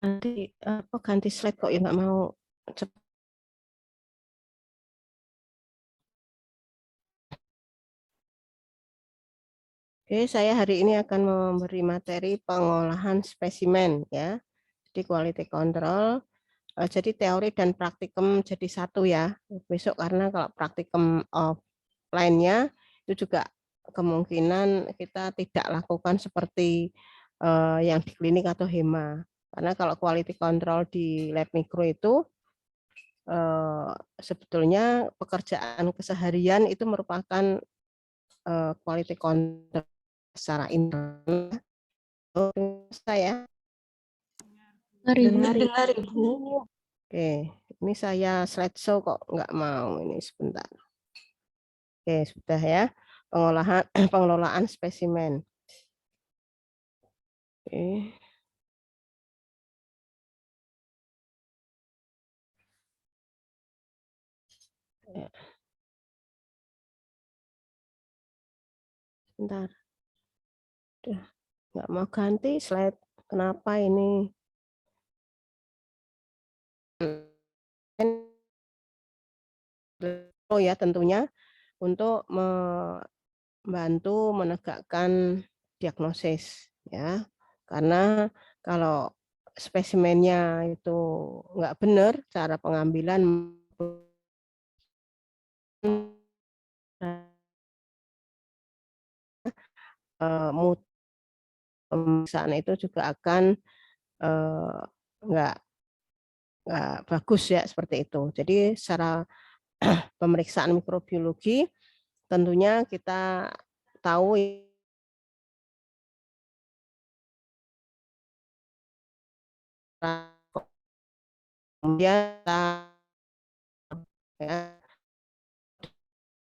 ganti slide kok ya nggak mau cepat. Oke, saya hari ini akan memberi materi pengolahan spesimen ya. Jadi quality control. Jadi teori dan praktikum jadi satu ya. Besok karena kalau praktikum offline-nya itu juga kemungkinan kita tidak lakukan seperti yang di klinik atau HEMA. Karena kalau quality control di lab mikro itu sebetulnya pekerjaan keseharian itu merupakan quality control secara internal. Saya Dengar Ibu. Oke, ini saya slideshow kok nggak mau ini sebentar. Oke, sudah ya. Pengelolaan spesimen. Oke. Ya. Sebentar. Udah nggak mau ganti slide. Kenapa ini? Oh ya, tentunya untuk membantu menegakkan diagnosis ya. Karena kalau spesimennya itu nggak benar cara pengambilan mutu pemeriksaan itu juga akan nggak bagus ya seperti itu. Jadi secara pemeriksaan mikrobiologi tentunya kita tahu kemudian ya,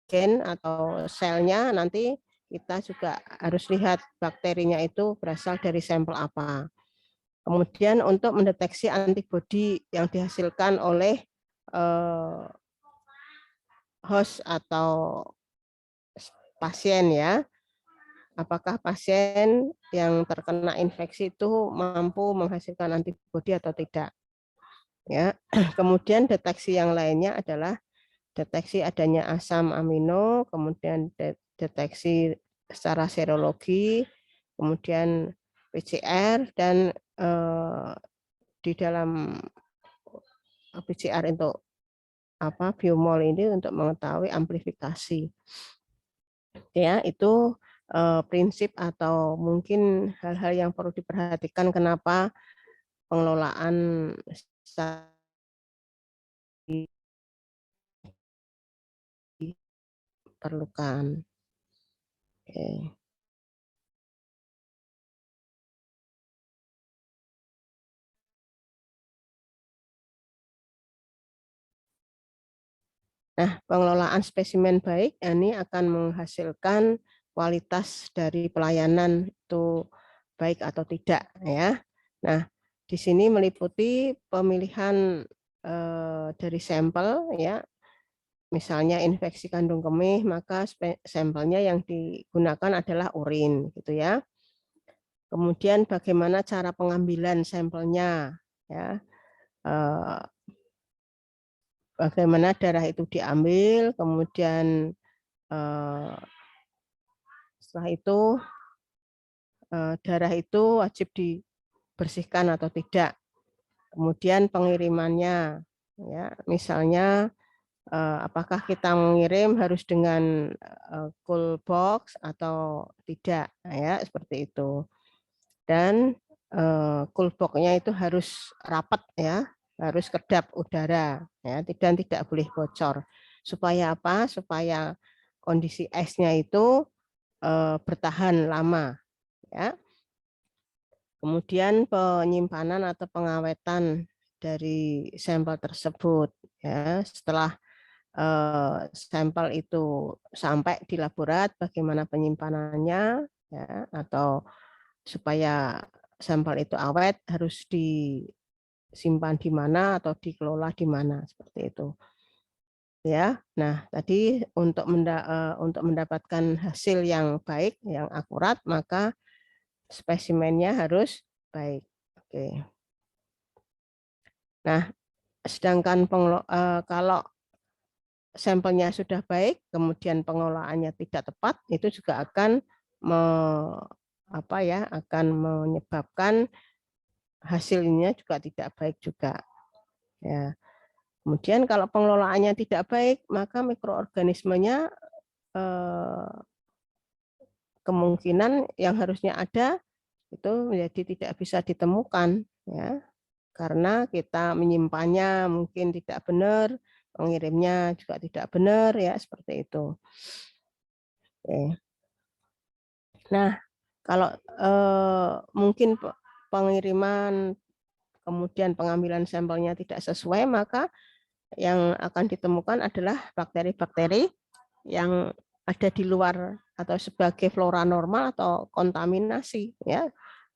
gen atau selnya nanti kita juga harus lihat bakterinya itu berasal dari sampel apa. Kemudian untuk mendeteksi antibodi yang dihasilkan oleh host atau pasien ya. Apakah pasien yang terkena infeksi itu mampu menghasilkan antibodi atau tidak. Ya. Kemudian deteksi yang lainnya adalah deteksi adanya asam amino, kemudian deteksi secara serologi, kemudian PCR dan di dalam PCR untuk biomol ini untuk mengetahui amplifikasi. Ya, itu prinsip atau mungkin hal-hal yang perlu diperhatikan kenapa pengelolaan diperlukan. Oke. Nah, pengelolaan spesimen baik ini akan menghasilkan kualitas dari pelayanan itu baik atau tidak ya. Nah, di sini meliputi pemilihan dari sampel ya. Misalnya infeksi kandung kemih, maka sampelnya yang digunakan adalah urin gitu ya. Kemudian bagaimana cara pengambilan sampelnya ya. Bagaimana darah itu diambil, kemudian setelah itu darah itu wajib dibersihkan atau tidak. Kemudian pengirimannya, ya, misalnya apakah kita mengirim harus dengan cool box atau tidak, ya seperti itu. Dan cool box-nya itu harus rapat ya, harus kedap udara, ya, dan tidak boleh bocor. Supaya apa? Supaya kondisi esnya itu bertahan lama, ya. Kemudian penyimpanan atau pengawetan dari sampel tersebut, ya. Setelah sampel itu sampai di laborat, bagaimana penyimpanannya, ya, atau supaya sampel itu awet harus disimpan di mana atau dikelola di mana seperti itu. Ya, nah tadi untuk mendapatkan hasil yang baik, yang akurat, maka spesimennya harus baik. Oke. Nah, sedangkan kalau sampelnya sudah baik, kemudian pengelolaannya tidak tepat, itu juga akan akan menyebabkan hasilnya juga tidak baik juga. Ya. Kemudian kalau pengelolaannya tidak baik, maka mikroorganismenya kemungkinan yang harusnya ada itu menjadi tidak bisa ditemukan, ya, karena kita menyimpannya mungkin tidak benar, pengirimnya juga tidak benar, ya seperti itu. Oke. Nah, kalau mungkin pengiriman kemudian pengambilan sampelnya tidak sesuai, maka yang akan ditemukan adalah bakteri-bakteri yang ada di luar atau sebagai flora normal atau kontaminasi, ya,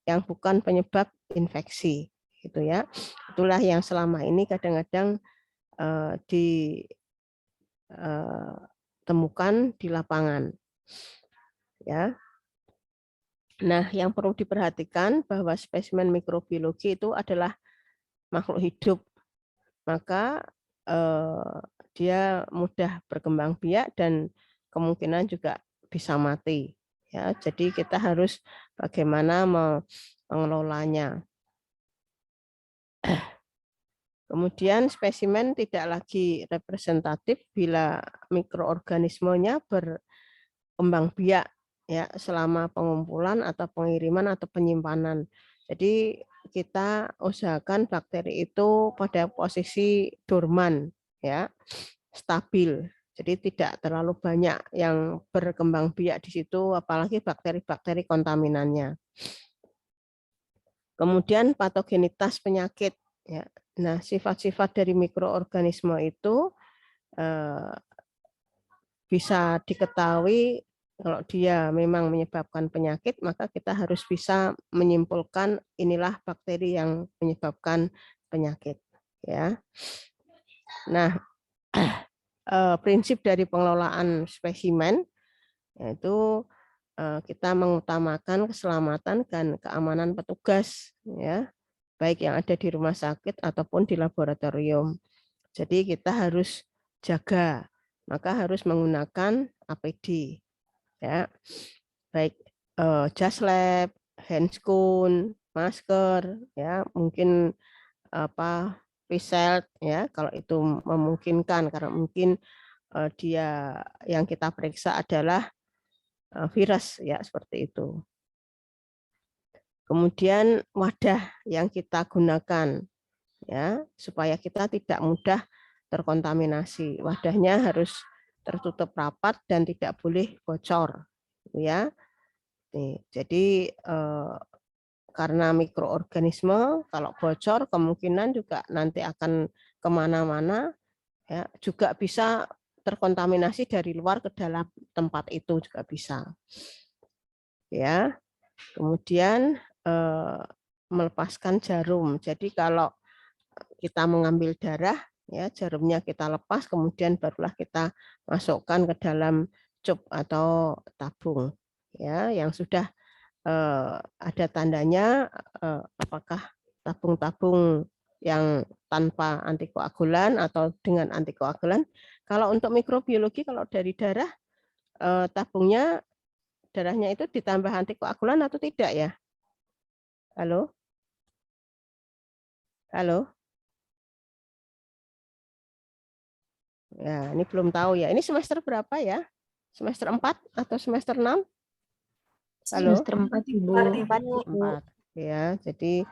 yang bukan penyebab infeksi, gitu ya. Itulah yang selama ini kadang-kadang ditemukan di lapangan, ya. Nah, yang perlu diperhatikan bahwa spesimen mikrobiologi itu adalah makhluk hidup, maka dia mudah berkembang biak dan kemungkinan juga bisa mati. Ya, jadi kita harus bagaimana mengelolanya. Kemudian spesimen tidak lagi representatif bila mikroorganismenya berkembang biak, ya, selama pengumpulan atau pengiriman atau penyimpanan. Jadi kita usahakan bakteri itu pada posisi dorman, ya, stabil. Jadi tidak terlalu banyak yang berkembang biak di situ, apalagi bakteri-bakteri kontaminannya. Kemudian patogenitas penyakit, ya. Nah, sifat-sifat dari mikroorganisme itu bisa diketahui kalau dia memang menyebabkan penyakit, maka kita harus bisa menyimpulkan inilah bakteri yang menyebabkan penyakit, ya. Nah, prinsip dari pengelolaan spesimen yaitu kita mengutamakan keselamatan dan keamanan petugas, ya, baik yang ada di rumah sakit ataupun di laboratorium. Jadi kita harus jaga, maka harus menggunakan APD, ya, baik jas lab, handscoon, masker, ya, mungkin face shield, ya, kalau itu memungkinkan, karena mungkin dia yang kita periksa adalah virus, ya, seperti itu. Kemudian wadah yang kita gunakan, ya, supaya kita tidak mudah terkontaminasi. Wadahnya harus tertutup rapat dan tidak boleh bocor, ya. Nih, jadi karena mikroorganisme kalau bocor kemungkinan juga nanti akan kemana-mana, ya, juga bisa terkontaminasi dari luar ke dalam tempat itu juga bisa, ya. Kemudian melepaskan jarum. Jadi kalau kita mengambil darah, ya, jarumnya kita lepas, kemudian barulah kita masukkan ke dalam cup atau tabung, ya, yang sudah ada tandanya apakah tabung-tabung yang tanpa antikoagulan atau dengan antikoagulan. Kalau untuk mikrobiologi, kalau dari darah, tabungnya darahnya itu ditambah antikoagulan atau tidak, ya? Halo? Halo? Ya, ini belum tahu ya. Ini semester berapa ya? Semester 4 atau semester 6? Halo? Semester 4, Ibu. 4. Ya, jadi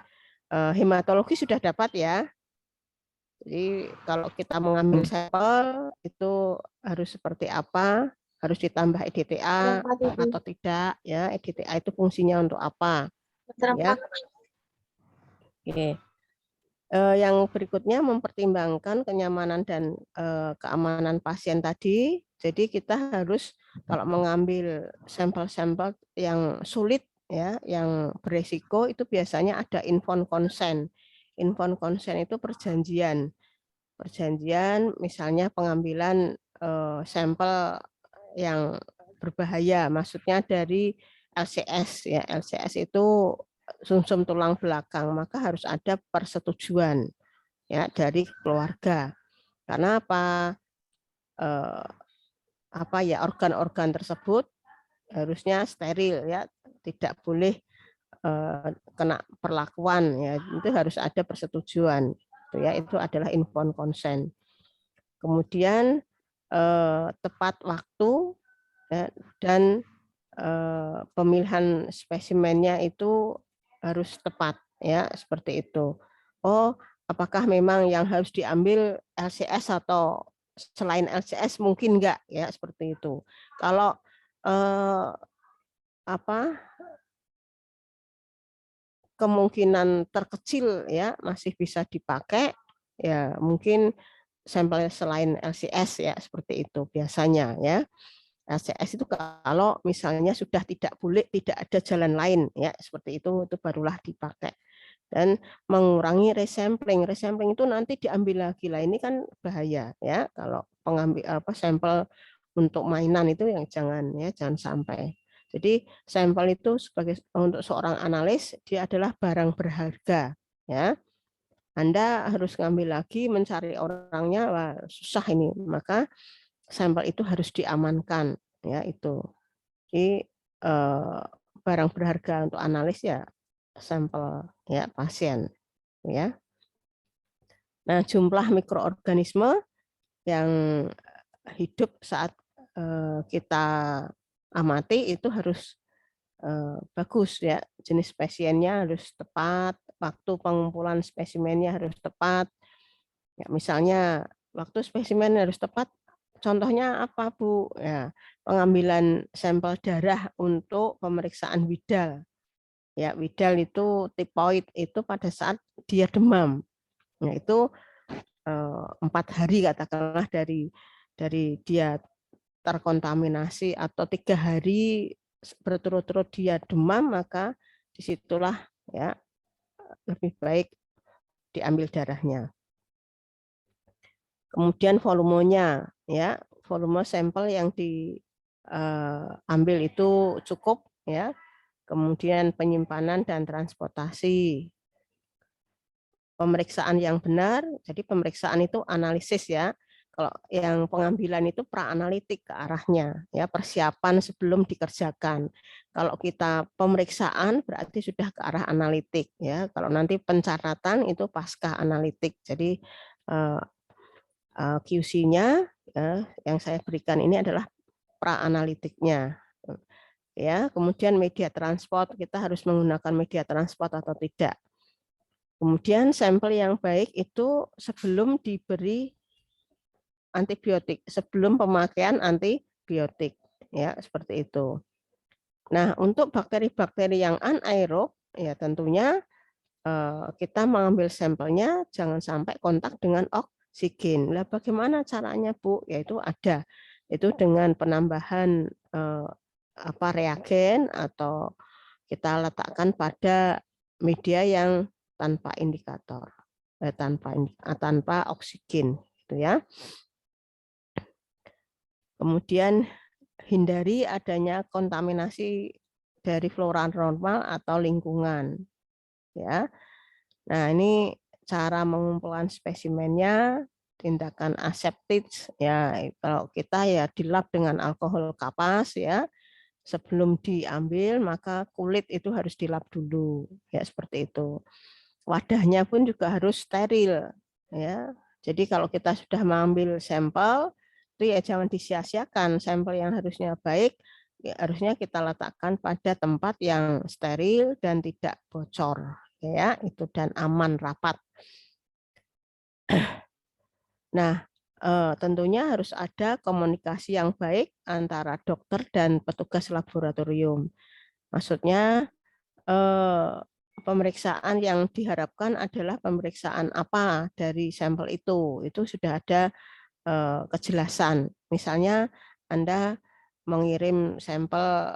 hematologi sudah dapat ya. Jadi kalau kita mengambil sampel itu harus seperti apa? Harus ditambah EDTA atau tidak, ya? EDTA itu fungsinya untuk apa? Ya. Oke. Yang berikutnya mempertimbangkan kenyamanan dan keamanan pasien tadi. Jadi kita harus kalau mengambil sampel-sampel yang sulit, ya, yang beresiko, itu biasanya ada informed consent. Informed consent itu perjanjian misalnya pengambilan sampel yang berbahaya, maksudnya dari LCS, ya. LCS itu sumsum tulang belakang, maka harus ada persetujuan, ya dari keluarga. Karena apa ya, organ-organ tersebut harusnya steril ya, tidak boleh kena perlakuan ya, itu harus ada persetujuan ya, itu adalah informed consent. Kemudian tepat waktu ya, dan pemilihan spesimennya itu harus tepat ya, seperti itu. Oh, apakah memang yang harus diambil LCS atau selain LCS mungkin enggak ya, seperti itu. Kalau apa kemungkinan terkecil ya masih bisa dipakai ya, mungkin sampel selain LCS ya, seperti itu biasanya ya. LCS itu kalau misalnya sudah tidak boleh, tidak ada jalan lain ya, seperti itu barulah dipakai. Dan mengurangi resampling. Resampling itu nanti diambil lagi lah, ini kan bahaya ya, kalau pengambil sampel untuk mainan itu yang jangan ya, jangan sampai. Jadi sampel itu sebagai untuk seorang analis dia adalah barang berharga ya. Anda harus ngambil lagi, mencari orangnya, wah, susah ini. Maka sampel itu harus diamankan ya, itu. Jadi barang berharga untuk analis ya sampel ya pasien ya. Nah, jumlah mikroorganisme yang hidup saat kita amati itu harus bagus ya, jenis spesiennya harus tepat, waktu pengumpulan spesimennya harus tepat. Ya, misalnya waktu spesimen harus tepat, contohnya apa Bu? Ya, pengambilan sampel darah untuk pemeriksaan widal. Ya, widal itu tipoid itu pada saat dia demam. Nah, itu 4 hari katakanlah dari dia terkontaminasi atau 3 hari berturut-turut dia demam, maka disitulah ya lebih baik diambil darahnya. Kemudian volumenya ya, volume sampel yang diambil itu cukup ya. Kemudian penyimpanan dan transportasi. Pemeriksaan yang benar, jadi pemeriksaan itu analisis ya. Kalau yang pengambilan itu praanalitik ke arahnya, ya persiapan sebelum dikerjakan. Kalau kita pemeriksaan berarti sudah ke arah analitik ya. Kalau nanti pencatatan itu pasca analitik. Jadi QC-nya ya, yang saya berikan ini adalah praanalitiknya. Ya, kemudian media transport, kita harus menggunakan media transport atau tidak. Kemudian sampel yang baik itu sebelum diberi antibiotik, sebelum pemakaian antibiotik, ya seperti itu. Nah, untuk bakteri-bakteri yang anaerob, ya tentunya kita mengambil sampelnya jangan sampai kontak dengan oksigen. Lah bagaimana caranya Bu? Yaitu ada, itu dengan penambahan reagen atau kita letakkan pada media yang tanpa indikator, tanpa oksigen, gitu ya. Kemudian hindari adanya kontaminasi dari flora normal atau lingkungan, ya. Nah, ini cara mengumpulkan spesimennya, tindakan aseptik, ya. Kalau kita ya di lab dengan alkohol kapas, ya. Sebelum diambil maka kulit itu harus dilap dulu ya, seperti itu. Wadahnya pun juga harus steril ya. Jadi kalau kita sudah mengambil sampel itu ya jangan disia-siakan, sampel yang harusnya baik ya, harusnya kita letakkan pada tempat yang steril dan tidak bocor ya, itu dan aman rapat. Nah, tentunya harus ada komunikasi yang baik antara dokter dan petugas laboratorium. Maksudnya pemeriksaan yang diharapkan adalah pemeriksaan apa dari sampel itu sudah ada kejelasan. Misalnya Anda mengirim sampel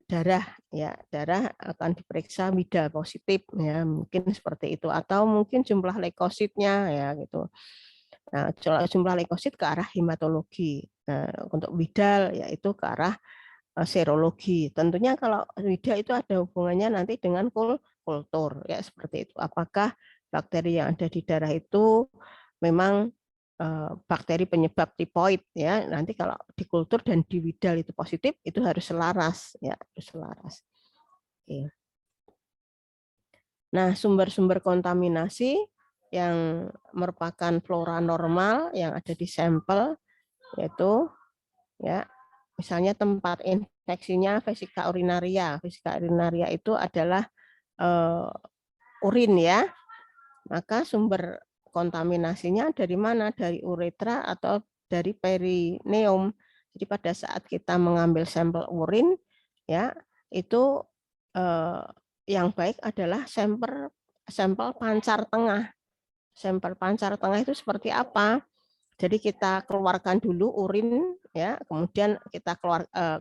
darah, ya darah akan diperiksa widal positif, ya mungkin seperti itu, atau mungkin jumlah leukositnya, ya gitu. Nah, jumlah leukosit ke arah hematologi. Nah, untuk widal yaitu ke arah serologi. Tentunya kalau widal itu ada hubungannya nanti dengan kultur ya, seperti itu. Apakah bakteri yang ada di darah itu memang bakteri penyebab tipoid ya. Nanti kalau dikultur dan di Widal itu positif, itu harus selaras ya, harus selaras. Oke. Nah, sumber-sumber kontaminasi yang merupakan flora normal yang ada di sampel yaitu ya, misalnya tempat infeksinya vesika urinaria. Vesika urinaria itu adalah urin ya. Maka sumber kontaminasinya dari mana? Dari uretra atau dari perineum. Jadi pada saat kita mengambil sampel urin ya, itu yang baik adalah sampel pancar tengah. Sampel pancar tengah itu seperti apa? Jadi kita keluarkan dulu urin ya, kemudian kita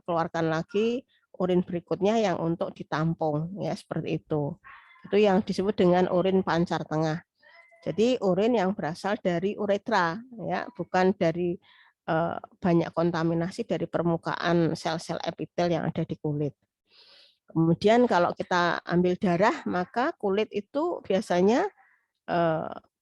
keluarkan lagi urin berikutnya yang untuk ditampung ya, seperti itu. Itu yang disebut dengan urin pancar tengah. Jadi urin yang berasal dari uretra ya, bukan dari banyak kontaminasi dari permukaan sel-sel epitel yang ada di kulit. Kemudian kalau kita ambil darah, maka kulit itu biasanya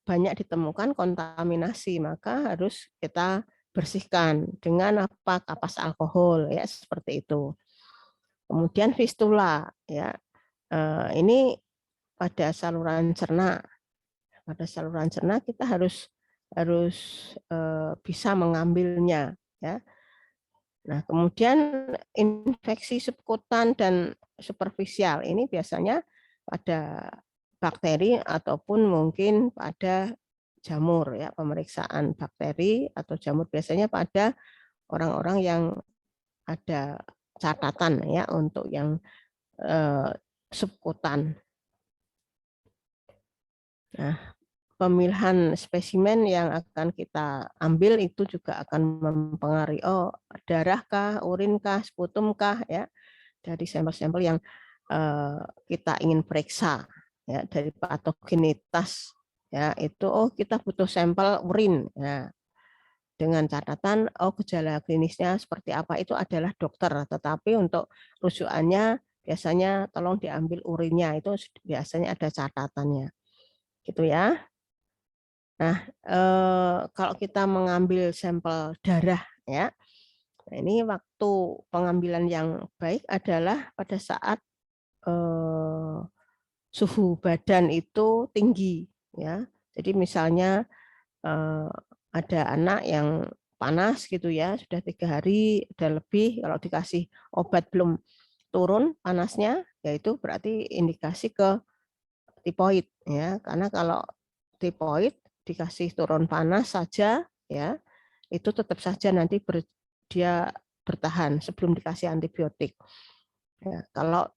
banyak ditemukan kontaminasi, maka harus kita bersihkan dengan apa? Kapas alkohol ya, seperti itu. Kemudian fistula ya. Ini pada saluran cerna. Pada saluran cerna kita harus bisa mengambilnya ya. Nah, kemudian infeksi subkutan dan superficial ini biasanya pada bakteri ataupun mungkin pada jamur ya, pemeriksaan bakteri atau jamur biasanya pada orang-orang yang ada catatan ya untuk yang subkutan. Nah, pemilihan spesimen yang akan kita ambil itu juga akan mempengaruhi darah kah, urin kah, sputum kah ya, dari sampel-sampel yang kita ingin periksa ya, dari patogenitas ya, itu kita butuh sampel urin ya, dengan catatan gejala klinisnya seperti apa itu adalah dokter, tetapi untuk rujukannya biasanya tolong diambil urinnya, itu biasanya ada catatannya gitu ya. Nah, kalau kita mengambil sampel darah ya, nah ini waktu pengambilan yang baik adalah pada saat suhu badan itu tinggi ya. Jadi misalnya ada anak yang panas gitu ya, sudah 3 hari dan lebih, kalau dikasih obat belum turun panasnya, yaitu berarti indikasi ke tipoid ya. Karena kalau tipoid dikasih turun panas saja ya, itu tetap saja nanti dia bertahan sebelum dikasih antibiotik. Ya, kalau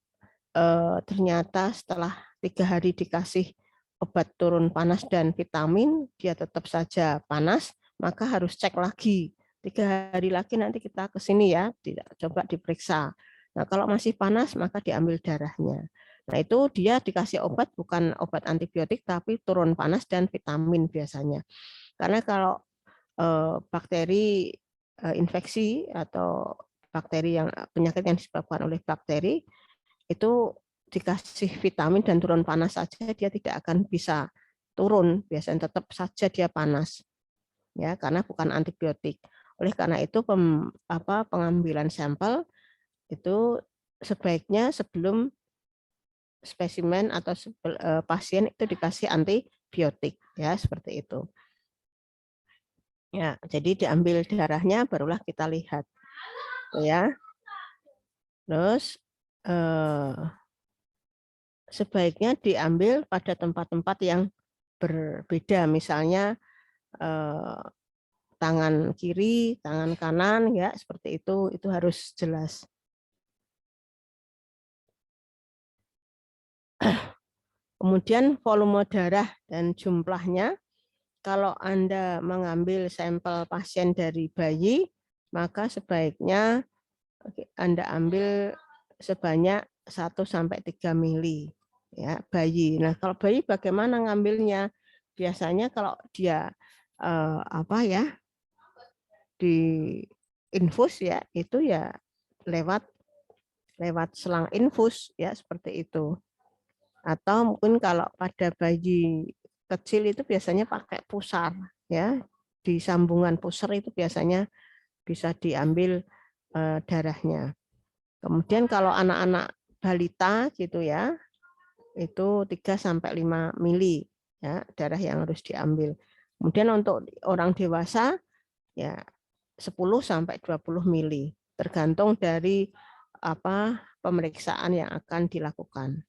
ternyata setelah 3 hari dikasih obat turun panas dan vitamin, dia tetap saja panas, maka harus cek lagi. 3 hari lagi nanti kita ke sini ya, tidak coba diperiksa. Nah, kalau masih panas, maka diambil darahnya. Nah, itu dia dikasih obat, bukan obat antibiotik, tapi turun panas dan vitamin biasanya. Karena kalau bakteri infeksi atau bakteri yang penyakit yang disebabkan oleh bakteri, itu dikasih vitamin dan turun panas saja dia tidak akan bisa turun, biasanya tetap saja dia panas ya, karena bukan antibiotik. Oleh karena itu pengambilan sampel itu sebaiknya sebelum spesimen atau pasien itu dikasih antibiotik ya, seperti itu. Ya, jadi diambil darahnya barulah kita lihat ya. Terus sebaiknya diambil pada tempat-tempat yang berbeda, misalnya tangan kiri, tangan kanan ya, seperti itu harus jelas. Kemudian volume darah dan jumlahnya, kalau Anda mengambil sampel pasien dari bayi, maka sebaiknya Anda ambil sebanyak 1-3 mili ya, bayi. Nah, kalau bayi bagaimana ngambilnya? Biasanya kalau dia di infus ya, itu ya lewat selang infus ya, seperti itu. Atau mungkin kalau pada bayi kecil itu biasanya pakai pusar, ya. Di sambungan pusar itu biasanya bisa diambil darahnya. Kemudian kalau anak-anak balita gitu ya, itu 3-5 mili ya darah yang harus diambil. Kemudian untuk orang dewasa ya 10-20 mili, tergantung dari pemeriksaan yang akan dilakukan.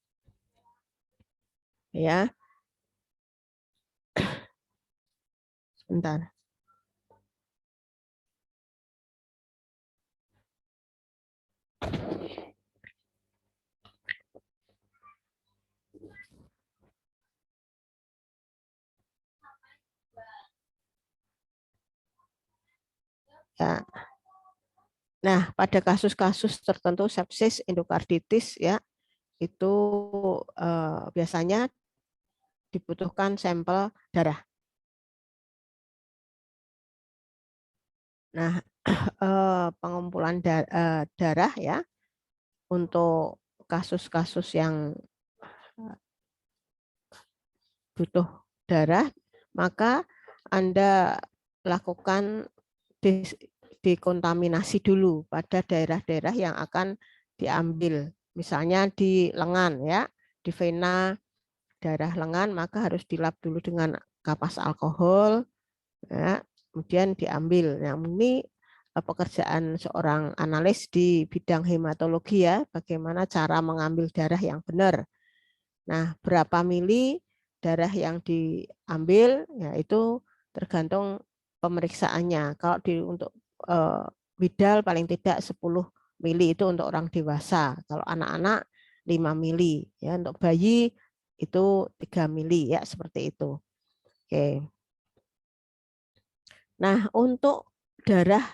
Ya. Sebentar. Ya. Nah, pada kasus-kasus tertentu sepsis, endokarditis ya, itu biasanya dibutuhkan sampel darah. Nah, pengumpulan darah ya untuk kasus-kasus yang butuh darah, maka Anda lakukan dekontaminasi dulu pada daerah-daerah yang akan diambil. Misalnya di lengan ya, di vena darah lengan maka harus dilap dulu dengan kapas alkohol ya, kemudian diambil. Nah, ini pekerjaan seorang analis di bidang hematologi ya, bagaimana cara mengambil darah yang benar. Nah, berapa mili darah yang diambil ya itu tergantung pemeriksaannya. Kalau untuk bidal paling tidak 10 mili itu untuk orang dewasa. Kalau anak-anak 5 mili ya, untuk bayi itu 3 mili ya, seperti itu. Oke. Nah, untuk darah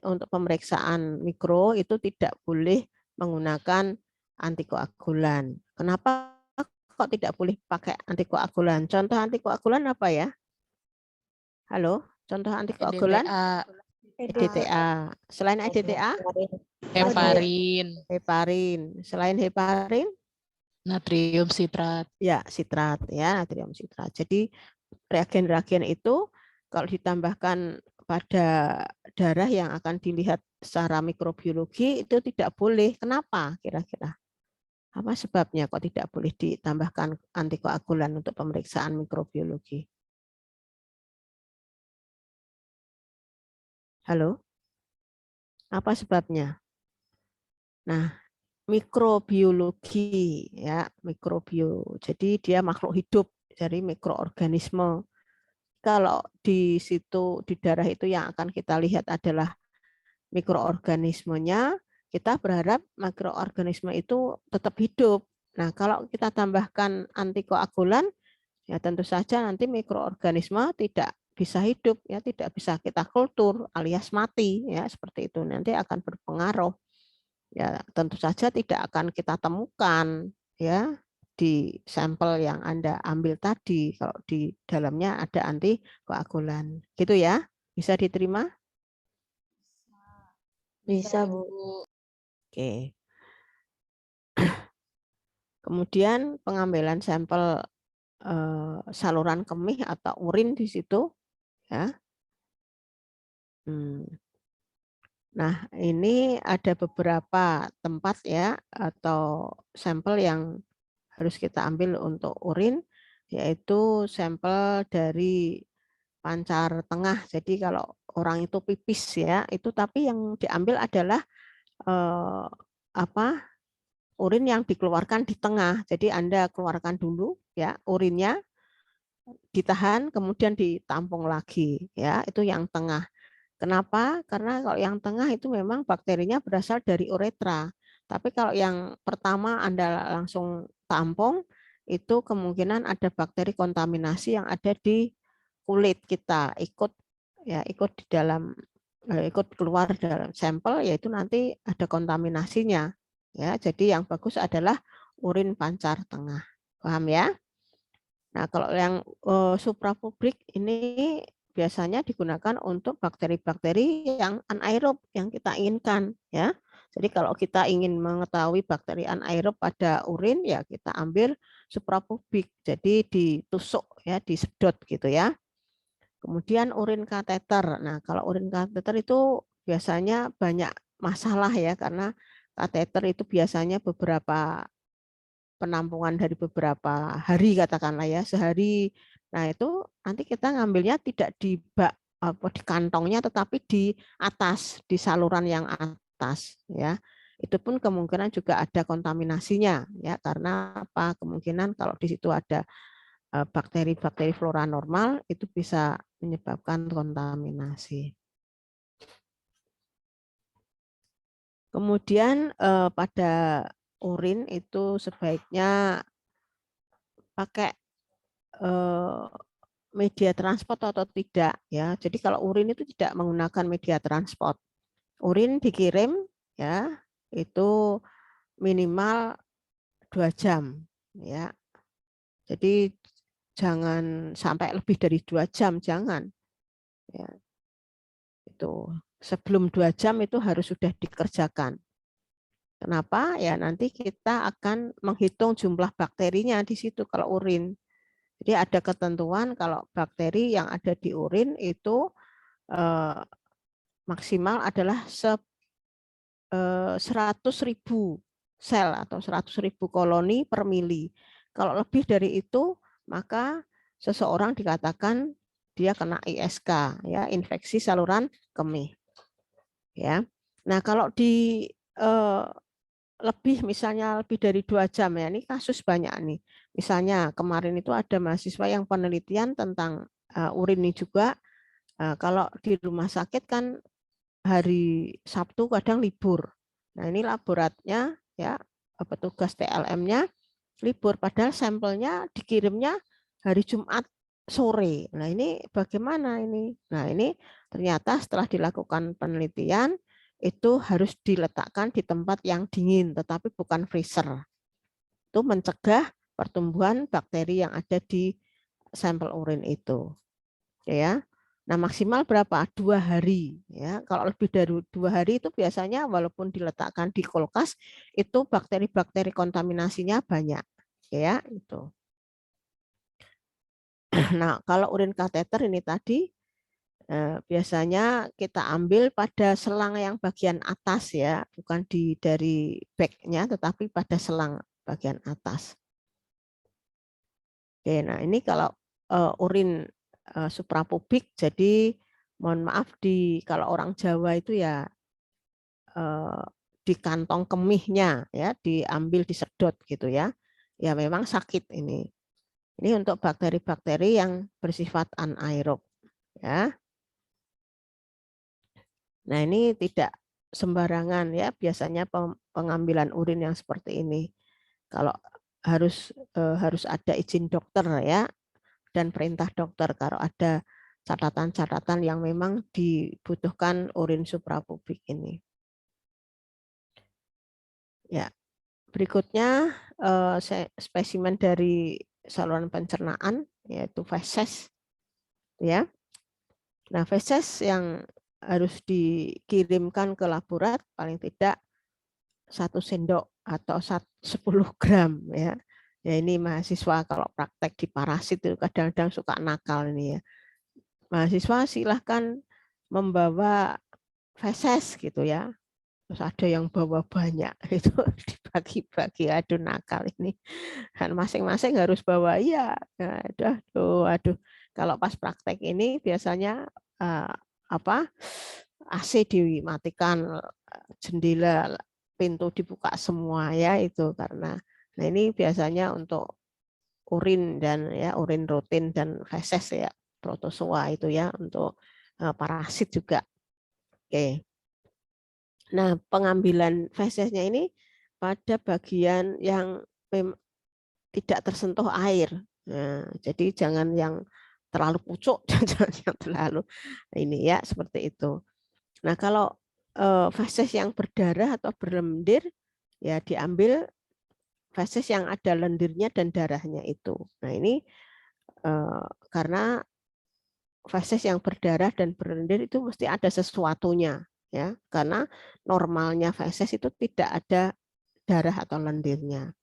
untuk pemeriksaan mikro itu tidak boleh menggunakan antikoagulan. Kenapa kok tidak boleh pakai antikoagulan? Contoh antikoagulan apa ya? Halo, contoh antikoagulan? EDTA. Selain EDTA? Heparin. Heparin. Selain heparin? Natrium sitrat. Ya, sitrat ya, natrium sitrat. Jadi reagen-reagen itu kalau ditambahkan pada darah yang akan dilihat secara mikrobiologi itu tidak boleh. Kenapa kira-kira? Apa sebabnya kok tidak boleh ditambahkan antikoagulan untuk pemeriksaan mikrobiologi? Halo? Apa sebabnya? Nah, mikrobiologi ya, mikrobio. Jadi dia makhluk hidup, jadi mikroorganisme. Kalau di situ di darah itu yang akan kita lihat adalah mikroorganismenya, kita berharap mikroorganisme itu tetap hidup. Nah, kalau kita tambahkan antikoagulan, ya tentu saja nanti mikroorganisme tidak bisa hidup, ya tidak bisa kita kultur alias mati, ya seperti itu. Nanti akan berpengaruh. Ya tentu saja tidak akan kita temukan, ya di sampel yang Anda ambil tadi kalau di dalamnya ada antikoagulan. Gitu ya. Bisa diterima? Bisa, Bu. Oke. Kemudian pengambilan sampel saluran kemih atau urin di situ, ya. Nah, ini ada beberapa tempat ya atau sampel yang harus kita ambil untuk urin, yaitu sampel dari pancar tengah. Jadi kalau orang itu pipis ya, itu tapi yang diambil adalah urin yang dikeluarkan di tengah. Jadi Anda keluarkan dulu ya urinnya, ditahan kemudian ditampung lagi ya, itu yang tengah. Kenapa? Karena kalau yang tengah itu memang bakterinya berasal dari uretra. Tapi kalau yang pertama Anda langsung tampung, itu kemungkinan ada bakteri kontaminasi yang ada di kulit kita, ikut di dalam ikut keluar dalam sampel, yaitu nanti ada kontaminasinya. Ya, jadi yang bagus adalah urin pancar tengah. Paham ya? Nah, kalau yang suprapubrik ini biasanya digunakan untuk bakteri-bakteri yang anaerob yang kita inginkan ya. Jadi kalau kita ingin mengetahui bakteri anaerob pada urin ya kita ambil suprapubik, jadi ditusuk ya, disedot gitu ya. Kemudian urin kateter. Nah, kalau urin kateter itu biasanya banyak masalah ya, karena kateter itu biasanya beberapa penampungan dari beberapa hari katakanlah ya, sehari. Nah, itu nanti kita ngambilnya tidak di bak apa di kantongnya, tetapi di atas, di saluran yang atas ya. Itu pun kemungkinan juga ada kontaminasinya ya, karena apa? Kemungkinan kalau di situ ada bakteri-bakteri flora normal itu bisa menyebabkan kontaminasi. Kemudian pada urin itu sebaiknya pakai media transport atau tidak ya. Jadi kalau urin itu tidak menggunakan media transport. Urin dikirim ya itu minimal 2 jam ya. Jadi jangan sampai lebih dari 2 jam, jangan. Ya. Itu sebelum 2 jam itu harus sudah dikerjakan. Kenapa? Ya nanti kita akan menghitung jumlah bakterinya di situ kalau urin. Jadi ada ketentuan kalau bakteri yang ada di urin itu maksimal adalah 100.000 sel atau 100.000 koloni per mili. Kalau lebih dari itu, maka seseorang dikatakan dia kena ISK, ya, infeksi saluran kemih. Ya. Nah, kalau di misalnya lebih dari 2 jam ya, ini kasus banyak nih. Misalnya kemarin itu ada mahasiswa yang penelitian tentang urin ini juga. Kalau di rumah sakit kan hari Sabtu kadang libur. Nah, ini laboratnya ya, petugas TLM-nya libur, padahal sampelnya dikirimnya hari Jumat sore. Nah, ini bagaimana ini? Nah, ini ternyata setelah dilakukan penelitian itu harus diletakkan di tempat yang dingin, tetapi bukan freezer. Itu mencegah pertumbuhan bakteri yang ada di sampel urin itu. Ya. Nah, maksimal berapa? 2 hari ya. Kalau lebih dari 2 hari itu biasanya walaupun diletakkan di kulkas itu bakteri-bakteri kontaminasinya banyak ya itu. Nah, kalau urin kateter ini tadi biasanya kita ambil pada selang yang bagian atas ya, bukan dari bagnya tetapi pada selang bagian atas. Oke, nah ini kalau urin suprapubik, jadi mohon maaf kalau orang Jawa itu ya di kantong kemihnya ya diambil disedot gitu ya. Ya memang sakit ini. Ini untuk bakteri-bakteri yang bersifat anaerob ya. Nah, ini tidak sembarangan ya biasanya pengambilan urin yang seperti ini. Kalau harus ada izin dokter ya dan perintah dokter kalau ada catatan-catatan yang memang dibutuhkan urin suprapubik ini. Ya, berikutnya spesimen dari saluran pencernaan yaitu feses ya. Nah, feses yang harus dikirimkan ke laborat paling tidak 1 sendok atau 10 gram ya. Ya ini mahasiswa kalau praktek di parasit itu kadang-kadang suka nakal ini ya. Mahasiswa silahkan membawa feses gitu ya. Terus ada yang bawa banyak itu dibagi-bagi, aduh nakal ini. Dan masing-masing harus bawa iya. Aduh. Kalau pas praktek ini biasanya AC dimatikan, jendela, pintu dibuka semua ya itu karena. Nah ini biasanya untuk urin dan ya urin rutin dan feses ya protozoa itu ya untuk parasit juga. Oke. Nah pengambilan fesesnya ini pada bagian yang tidak tersentuh air. Nah, jadi jangan yang terlalu pucuk, jangan yang terlalu ini ya seperti itu. Nah kalau feses yang berdarah atau berlendir ya diambil feses yang ada lendirnya dan darahnya itu. Nah ini karena feses yang berdarah dan berlendir itu mesti ada sesuatunya ya, karena normalnya feses itu tidak ada darah atau lendirnya.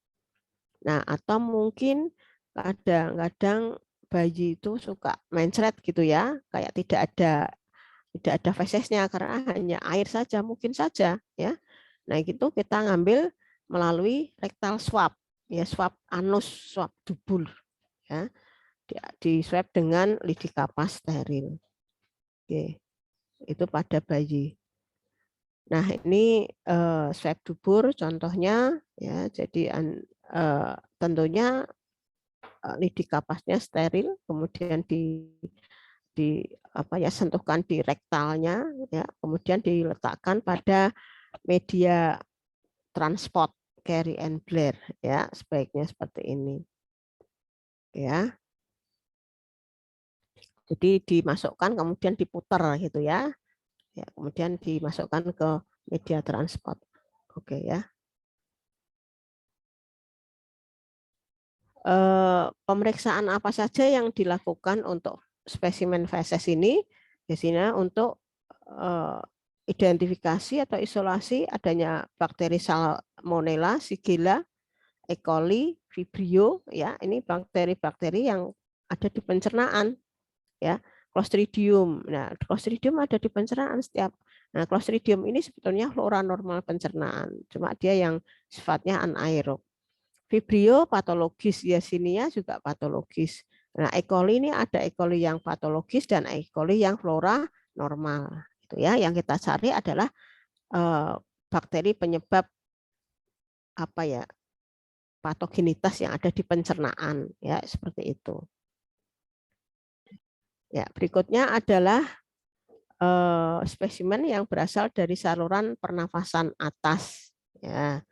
Nah, atau mungkin kadang-kadang bayi itu suka mencret gitu ya, kayak tidak ada fesesnya karena hanya air saja, mungkin saja ya. Nah, itu kita ngambil melalui rectal swab, ya swab anus, swab dubur ya. Di swab dengan lidi kapas steril. Oke, itu pada bayi. Nah, ini swab dubur contohnya ya. Jadi tentunya lidi kapasnya steril, kemudian di apa ya sentuhkan di rektalnya ya, kemudian diletakkan pada media transport Carry and Blair ya, sebaiknya seperti ini ya. Jadi dimasukkan kemudian diputar gitu ya. Ya, kemudian dimasukkan ke media transport. Oke ya. Pemeriksaan apa saja yang dilakukan untuk spesimen feses ini? Biasanya untuk identifikasi atau isolasi adanya bakteri Salmonella, Shigella, E. coli, Vibrio, ya ini bakteri-bakteri yang ada di pencernaan, ya Clostridium. Nah, Clostridium ada di pencernaan setiap. Nah, Clostridium ini sebetulnya flora normal pencernaan, cuma dia yang sifatnya anaerob. Vibrio patologis, Yersinia juga patologis. Nah, E. coli ini ada E. coli yang patologis dan E. coli yang flora normal. Itu ya, yang kita cari adalah bakteri penyebab apa ya? Patogenitas yang ada di pencernaan ya, seperti itu. Ya, berikutnya adalah spesimen yang berasal dari saluran pernafasan atas ya.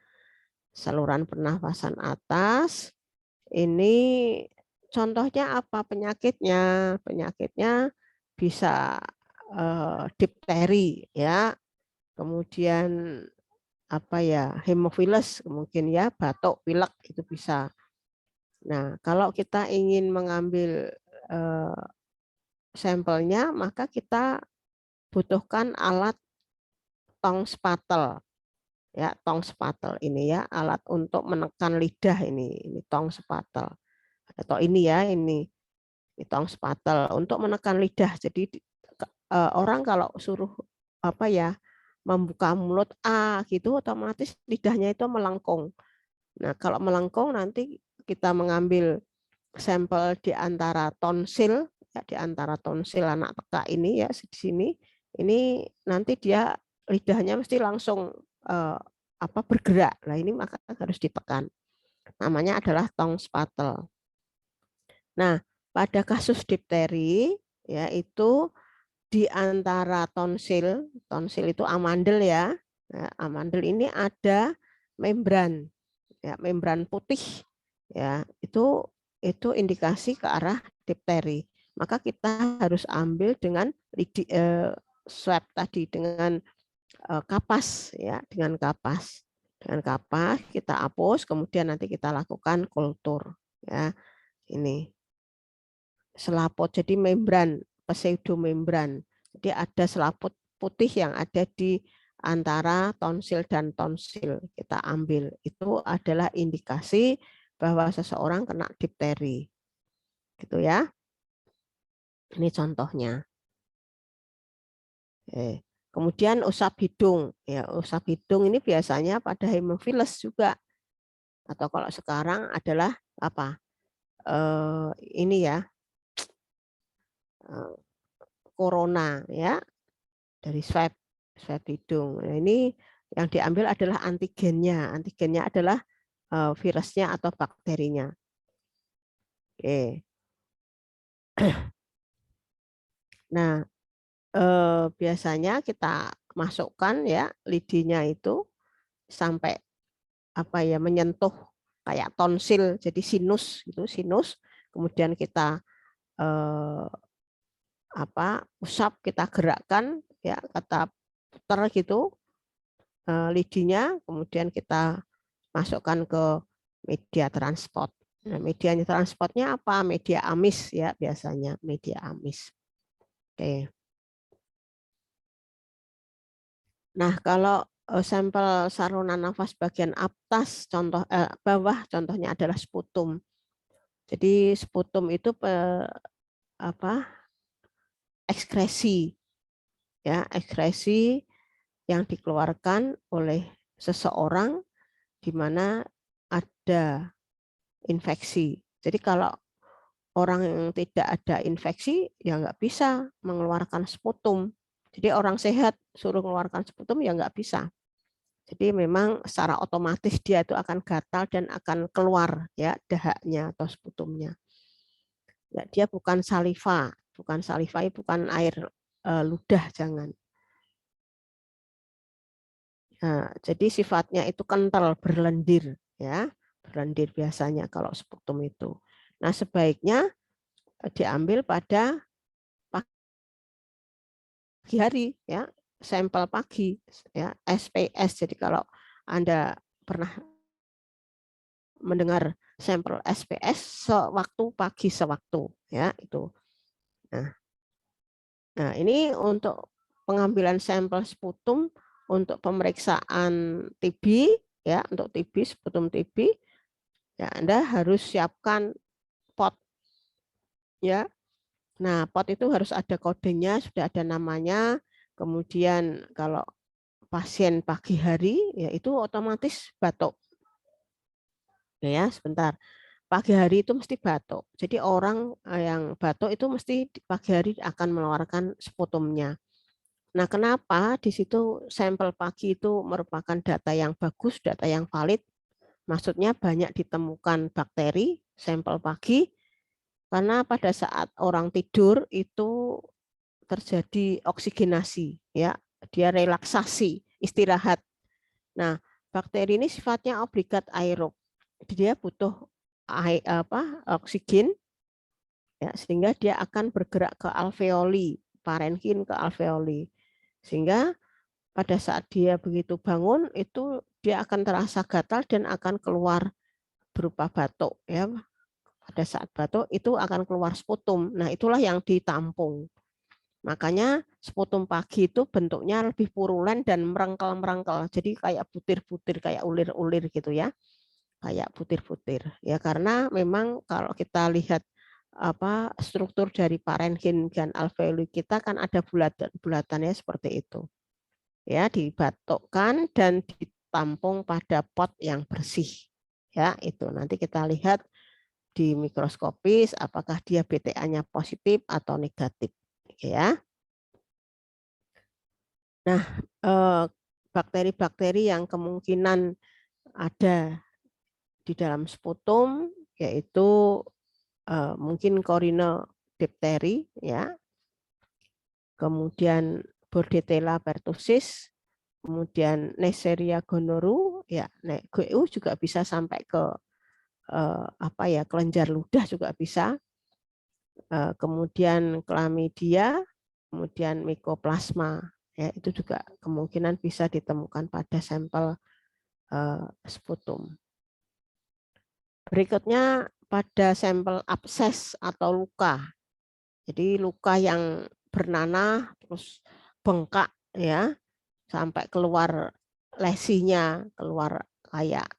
Saluran pernafasan atas ini contohnya apa penyakitnya? Penyakitnya bisa difteri ya, kemudian apa ya hemofiles, mungkin ya batuk, pilek itu bisa. Nah, kalau kita ingin mengambil sampelnya, maka kita butuhkan alat tong spatel. Ya, tong spatel ini ya, alat untuk menekan lidah ini tong spatel. Atau ini ya, ini tong spatel untuk menekan lidah. Jadi orang kalau suruh apa ya membuka mulut gitu otomatis lidahnya itu melengkung. Nah, kalau melengkung nanti kita mengambil sampel di antara tonsil ya, di antara tonsil anak teka ini ya di sini. Ini nanti dia lidahnya mesti langsung apa bergerak. Nah, ini maka harus ditekan. Namanya adalah tong spatel. Nah, pada kasus difteri yaitu di antara tonsil itu amandel ya. Nah, amandel ini ada membran ya, membran putih ya. Itu indikasi ke arah difteri. Maka kita harus ambil dengan swab tadi dengan kapas ya, dengan kapas. Dengan kapas kita hapus, kemudian nanti kita lakukan kultur ya. Ini selaput, jadi membran, pseudomembran. Jadi ada selaput putih yang ada di antara tonsil dan tonsil kita ambil. Itu adalah indikasi bahwa seseorang kena difteri. Gitu ya. Ini contohnya. Kemudian usap hidung. Ya, usap hidung ini biasanya pada hemofiles juga. Atau kalau sekarang adalah apa? Ini ya. Corona ya, dari swab hidung. Nah, ini yang diambil adalah antigennya. Antigennya adalah virusnya atau bakterinya. Oke. Nah, biasanya kita masukkan ya lidinya itu sampai apa ya menyentuh kayak tonsil, jadi sinus itu sinus. Kemudian kita usap, kita gerakkan ya, kata putar gitu lidinya, kemudian kita masukkan ke media transport. Nah, media transportnya apa? Media amis ya, biasanya media amis. Oke. Nah, kalau sampel saluran nafas bagian atas, bawah contohnya adalah sputum. Jadi sputum itu ekskresi, ya, ekskresi yang dikeluarkan oleh seseorang di mana ada infeksi. Jadi kalau orang yang tidak ada infeksi ya nggak bisa mengeluarkan sputum. Jadi orang sehat suruh mengeluarkan sputum ya nggak bisa. Jadi memang secara otomatis dia itu akan gatal dan akan keluar ya dahaknya atau sputumnya. Ya, dia bukan saliva, bukan air ludah, jangan. Nah, jadi sifatnya itu kental, berlendir ya, berlendir biasanya kalau sputum itu. Nah, sebaiknya diambil pada pagi hari ya, sampel pagi ya, SPS. Jadi kalau Anda pernah mendengar sampel SPS sewaktu pagi sewaktu ya itu. Nah, ini untuk pengambilan sampel sputum untuk pemeriksaan TB ya, untuk TB, sputum TB ya Anda harus siapkan pot ya. Nah, pot itu harus ada kodenya, sudah ada namanya. Kemudian kalau pasien pagi hari ya itu otomatis batuk. Ya, sebentar. Pagi hari itu mesti batuk. Jadi orang yang batuk itu mesti pagi hari akan mengeluarkan sputumnya. Nah, kenapa di situ sampel pagi itu merupakan data yang bagus, data yang valid? Maksudnya banyak ditemukan bakteri sampel pagi karena pada saat orang tidur itu terjadi oksigenasi, ya, dia relaksasi, istirahat. Nah, bakteri ini sifatnya obligat aerob, dia butuh oksigen, ya, sehingga dia akan bergerak ke alveoli, parenkim ke alveoli, sehingga pada saat dia begitu bangun itu dia akan terasa gatal dan akan keluar berupa batuk, ya. Pada saat batuk itu akan keluar sputum. Nah, itulah yang ditampung. Makanya sputum pagi itu bentuknya lebih purulen dan merengkel-merengkel. Jadi kayak butir-butir, kayak ulir-ulir gitu ya. Kayak butir-butir. Ya karena memang kalau kita lihat struktur dari parenkim dan alveoli kita kan ada bulatan-bulatannya seperti itu. Ya, dibatukkan dan ditampung pada pot yang bersih. Ya, itu nanti kita lihat di mikroskopis apakah dia BTA-nya positif atau negatif, ya. Nah, bakteri-bakteri yang kemungkinan ada di dalam sputum yaitu mungkin Corynodipteri, ya, kemudian Bordetella pertussis, kemudian Neisseria gonorrhoeae, ya, GU juga bisa sampai ke kelenjar ludah juga bisa. Kemudian Chlamydia, kemudian Mycoplasma, ya itu juga kemungkinan bisa ditemukan pada sampel sputum. Berikutnya pada sampel abses atau luka. Jadi luka yang bernanah terus bengkak ya sampai keluar lesinya, keluar kayak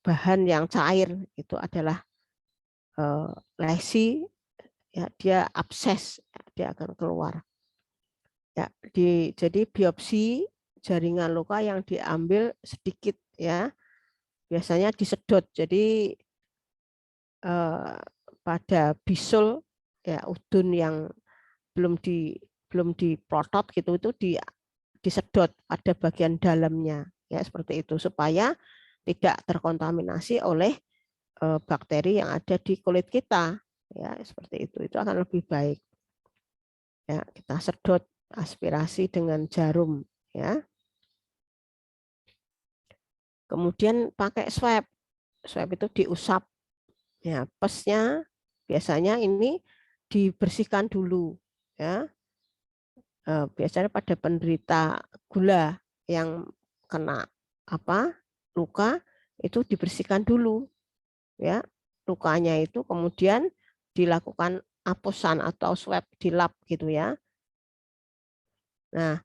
bahan yang cair, itu adalah lesi, ya, dia abses, dia akan keluar. Ya, jadi biopsi jaringan luka yang diambil sedikit ya, biasanya disedot. Jadi pada bisul ya udun yang belum diplotot gitu itu disedot pada bagian dalamnya ya seperti itu supaya tidak terkontaminasi oleh bakteri yang ada di kulit kita ya seperti itu akan lebih baik ya kita sedot aspirasi dengan jarum ya. Kemudian pakai swab itu diusap ya, pesnya biasanya ini dibersihkan dulu ya. Biasanya pada penderita gula yang kena luka itu dibersihkan dulu ya lukanya itu, kemudian dilakukan apusan atau swab di lab gitu ya. Nah,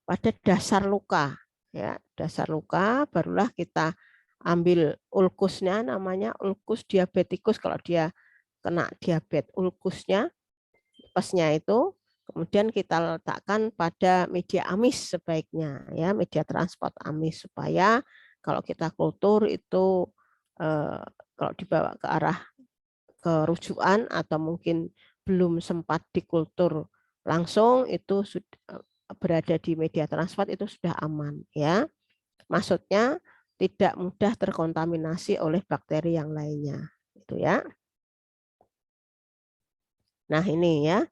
pada dasar luka, ya, dasar luka barulah kita ambil ulkusnya, namanya ulkus diabetikus kalau dia kena diabetes, ulkusnya, pesnya itu, kemudian kita letakkan pada media amis sebaiknya, ya, media transport amis, supaya kalau kita kultur itu kalau dibawa ke arah kerujukan atau mungkin belum sempat dikultur langsung, itu sudah berada di media transport itu sudah aman, ya. Maksudnya tidak mudah terkontaminasi oleh bakteri yang lainnya, itu ya. Nah, ini ya.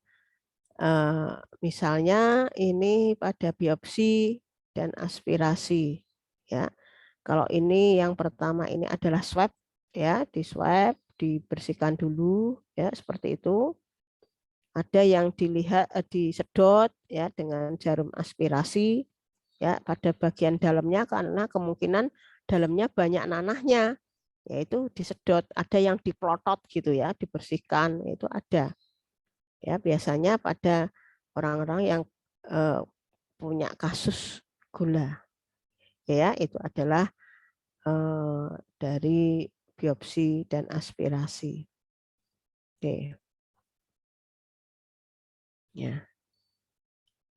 Misalnya ini pada biopsi dan aspirasi, ya. Kalau ini yang pertama ini adalah swab, ya, di swab, dibersihkan dulu, ya, seperti itu. Ada yang dilihat disedot, ya, dengan jarum aspirasi, ya, pada bagian dalamnya, karena kemungkinan dalamnya banyak nanahnya, yaitu disedot. Ada yang diplotot gitu, ya, dibersihkan, itu ada. Ya, biasanya pada orang-orang yang punya kasus gula, ya, itu adalah dari biopsi dan aspirasi. Oke. Ya.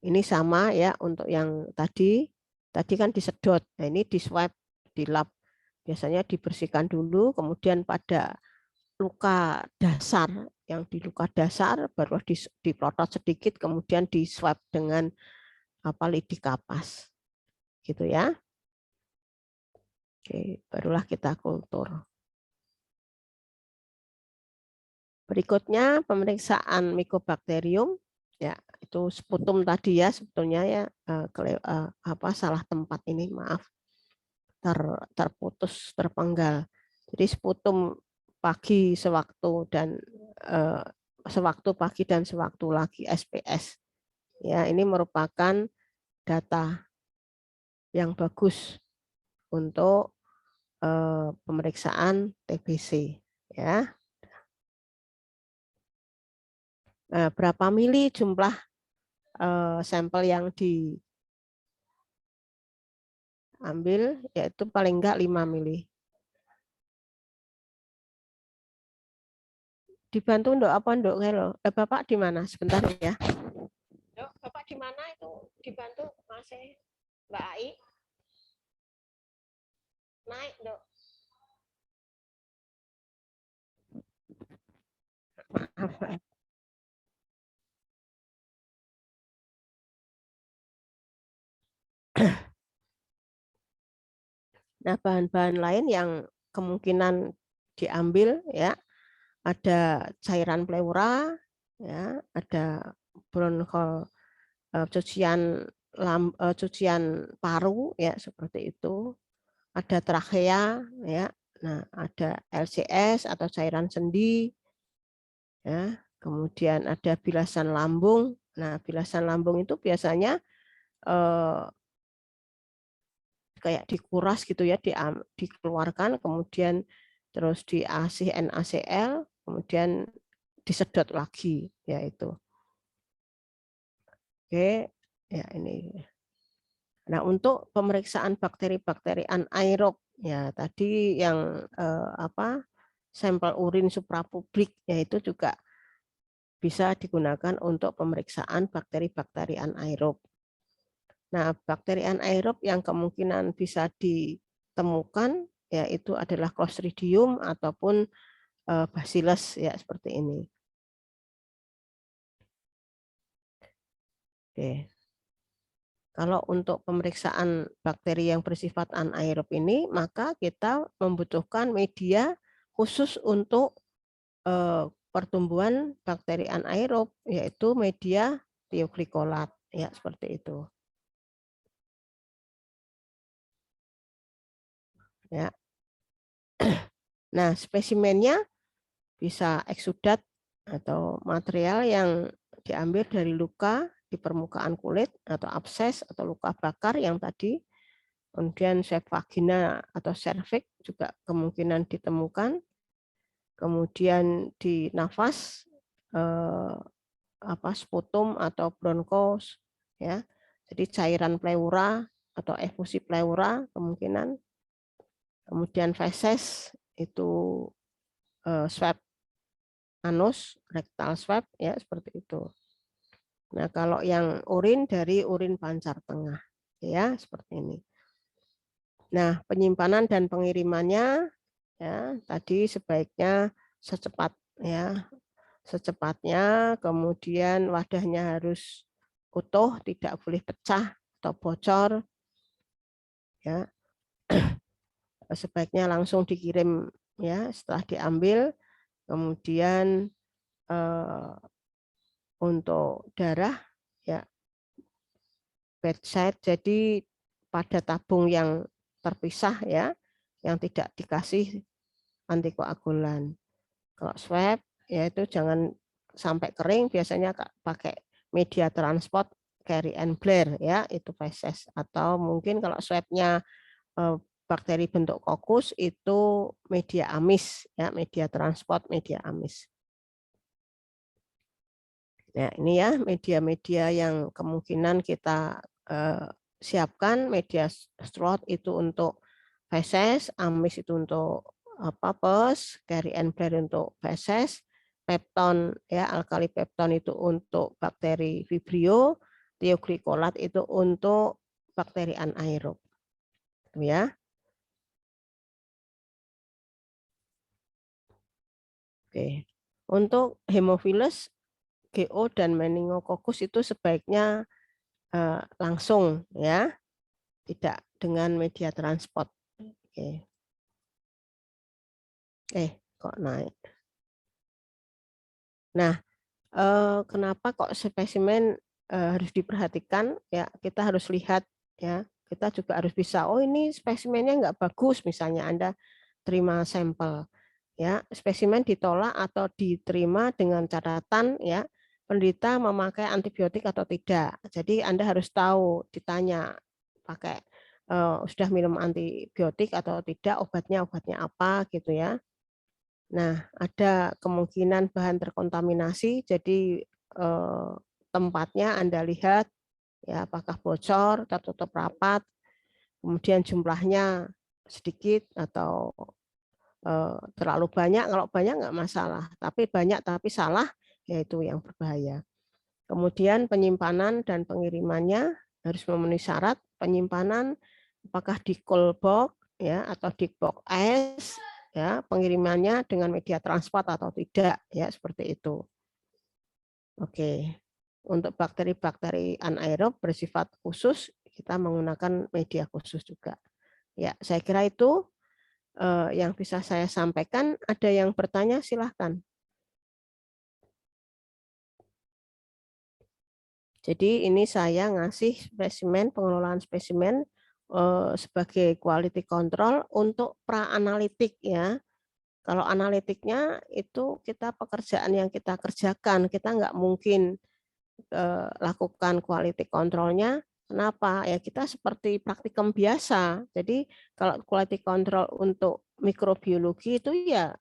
Ini sama ya untuk yang tadi kan disedot. Nah, ini di swab di lab. Biasanya dibersihkan dulu, kemudian pada luka dasar, yang di luka dasar baru diplotot sedikit, kemudian di swab dengan lidi kapas. Gitu ya. Oke, barulah kita kultur. Berikutnya pemeriksaan Mycobacterium, ya, itu sputum tadi ya, sebetulnya ya, salah tempat ini, maaf, terputus, terpenggal. Jadi sputum pagi sewaktu dan sewaktu pagi dan sewaktu lagi, SPS. Ya, ini merupakan data yang bagus untuk pemeriksaan TBC, ya. Nah, berapa mili jumlah sampel yang diambil, yaitu paling enggak 5 mili. Dibantu Ndok apa Ndok? Bapak di mana? Sebentar ya. Ndok, Bapak di mana itu? Dibantu masih Mbak Ai? Naik, Ndok. Maaf. Nah, bahan-bahan lain yang kemungkinan diambil, ya, ada cairan pleura, ya, ada bronchol, cucian paru, ya, seperti itu. Ada trachea, ya. Nah, ada LCS atau cairan sendi, ya. Kemudian ada bilasan lambung. Nah, bilasan lambung itu biasanya kayak dikuras gitu ya, dikeluarkan, kemudian terus diasih NaCl, kemudian disedot lagi, ya itu. Oke, ya ini. Nah, untuk pemeriksaan bakteri-bakteri anaerob, ya tadi yang sampel urin suprapublik, yaitu juga bisa digunakan untuk pemeriksaan bakteri-bakteri anaerob. Nah, bakteri anaerob yang kemungkinan bisa ditemukan yaitu adalah Clostridium ataupun Bacillus, ya, seperti ini. Oke. Kalau untuk pemeriksaan bakteri yang bersifat anaerob ini, maka kita membutuhkan media khusus untuk pertumbuhan bakteri anaerob, yaitu media tioglikolat, ya, seperti itu. Ya. Nah, spesimennya bisa eksudat atau material yang diambil dari luka di permukaan kulit atau abses atau luka bakar yang tadi. Kemudian swab vagina atau serviks juga kemungkinan ditemukan. Kemudian di nafas sputum atau bronkos, ya. Jadi cairan pleura atau efusi pleura kemungkinan. Kemudian feses itu swab anus, rektal swab ya seperti itu. Nah, kalau yang urin dari urin pancar tengah ya seperti ini. Nah, penyimpanan dan pengirimannya ya tadi sebaiknya secepatnya, kemudian wadahnya harus utuh, tidak boleh pecah atau bocor ya. Sebaiknya langsung dikirim ya setelah diambil. Kemudian untuk darah ya bedside, jadi pada tabung yang terpisah ya, yang tidak dikasih antikoagulan. Kalau swab ya itu jangan sampai kering, biasanya pakai media transport carry and Blair ya, itu feses. Atau mungkin kalau swabnya bakteri bentuk kokus itu media amis ya, media transport media amis. Nah, ini ya media-media yang kemungkinan kita siapkan. Media Stroud itu untuk feses, amis itu untuk pus, carry and Blair untuk feses, pepton ya, alkali pepton itu untuk bakteri Vibrio, thioglycolat itu untuk bakteri anaerob. Itu ya. Oke. Untuk hemophilus, GO dan meningococcus itu sebaiknya langsung ya, tidak dengan media transport. Oke. Kok naik? Nah, kenapa kok spesimen harus diperhatikan? Ya, kita harus lihat ya. Kita juga harus bisa. Oh, ini spesimennya nggak bagus. Misalnya Anda terima sampel, ya, spesimen ditolak atau diterima dengan catatan ya penderita memakai antibiotik atau tidak. Jadi Anda harus tahu, ditanya pakai sudah minum antibiotik atau tidak, obatnya apa gitu ya. Nah, ada kemungkinan bahan terkontaminasi, jadi tempatnya Anda lihat ya apakah bocor, tertutup rapat, kemudian jumlahnya sedikit atau terlalu banyak. Kalau banyak nggak masalah, tapi banyak tapi salah, yaitu yang berbahaya. Kemudian penyimpanan dan pengirimannya harus memenuhi syarat. Penyimpanan apakah di cold box ya atau di box es ya, pengirimannya dengan media transport atau tidak ya, seperti itu. Oke. Untuk bakteri-bakteri anaerob bersifat khusus kita menggunakan media khusus juga. Ya, saya kira itu yang bisa saya sampaikan. Ada yang bertanya, silahkan. Jadi ini saya ngasih spesimen, pengelolaan spesimen sebagai quality control untuk pra-analitik ya. Kalau analitiknya itu kita pekerjaan yang kita kerjakan, kita nggak mungkin lakukan quality controlnya. Kenapa? Ya kita seperti praktikum biasa. Jadi kalau quality control untuk mikrobiologi itu ya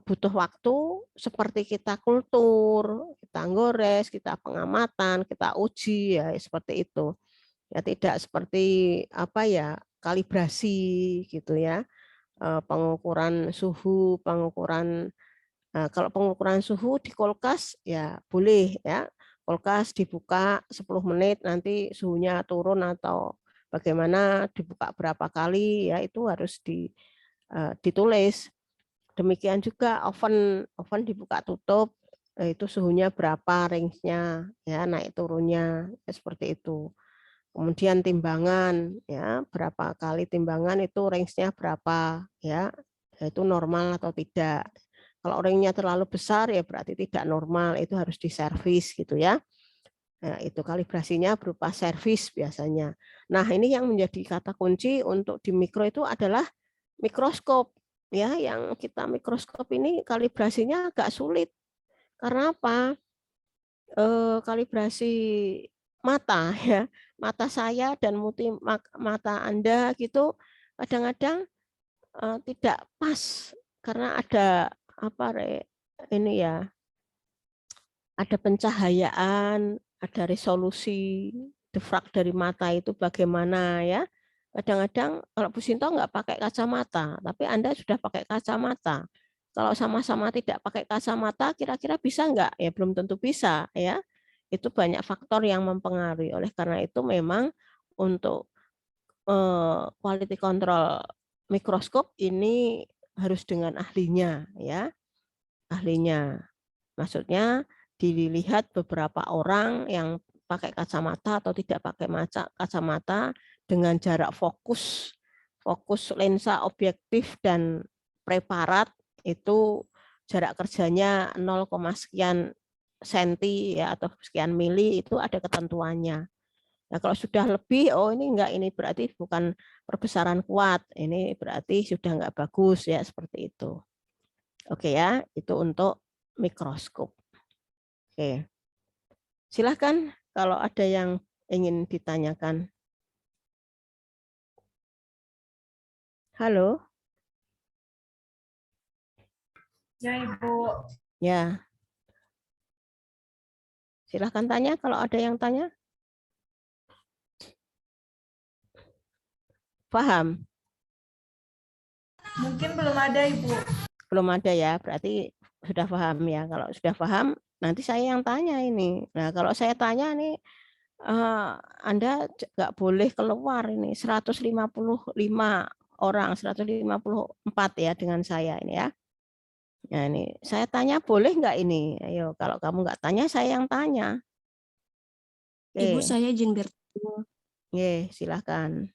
butuh waktu seperti kita kultur, kita gores, kita pengamatan, kita uji ya seperti itu. Ya tidak seperti apa ya kalibrasi gitu ya. Pengukuran suhu, pengukuran kalau pengukuran suhu di kulkas ya boleh ya. Kulkas dibuka 10 menit nanti suhunya turun atau bagaimana, dibuka berapa kali ya itu harus ditulis. Demikian juga oven dibuka tutup itu suhunya berapa, range-nya ya, naik turunnya ya, seperti itu. Kemudian timbangan ya, berapa kali timbangan itu range-nya berapa ya, itu normal atau tidak. Kalau range-nya terlalu besar ya berarti tidak normal, itu harus diservis gitu ya. Nah, itu kalibrasinya berupa servis biasanya. Nah, ini yang menjadi kata kunci untuk di mikro itu adalah mikroskop ya, yang kita mikroskop ini kalibrasinya agak sulit. Karena apa? Kalibrasi mata ya, mata saya dan mata Anda gitu kadang-kadang tidak pas karena ada apa ini ya, ada pencahayaan, ada resolusi defrak dari mata itu bagaimana ya. Kadang-kadang kalau Bu Sinto nggak pakai kacamata, tapi Anda sudah pakai kacamata. Kalau sama-sama tidak pakai kacamata, kira-kira bisa nggak? Ya belum tentu bisa ya. Itu banyak faktor yang mempengaruhi. Oleh karena itu memang untuk quality control mikroskop ini harus dengan ahlinya ya. Ahlinya. Maksudnya dilihat beberapa orang yang pakai kacamata atau tidak pakai kacamata dengan jarak fokus lensa objektif dan preparat itu jarak kerjanya 0, sekian senti ya atau sekian mili itu ada ketentuannya. Nah, kalau sudah lebih, oh ini enggak, ini berarti bukan perbesaran kuat, ini berarti sudah enggak bagus ya seperti itu. Oke ya, itu untuk mikroskop. Oke. Silahkan kalau ada yang ingin ditanyakan. Halo? Ya, Ibu. Ya. Silahkan tanya kalau ada yang tanya. Paham? Mungkin belum ada, Ibu. Belum ada ya, berarti sudah paham ya. Kalau sudah paham, nanti saya yang tanya ini. Nah, kalau saya tanya nih, Anda nggak boleh keluar ini 155 orang, 154 ya dengan saya ini ya. Nah ini saya tanya boleh nggak ini? Ayo kalau kamu nggak tanya saya yang tanya. Ibu, Oke, saya izin bertanya. Silakan.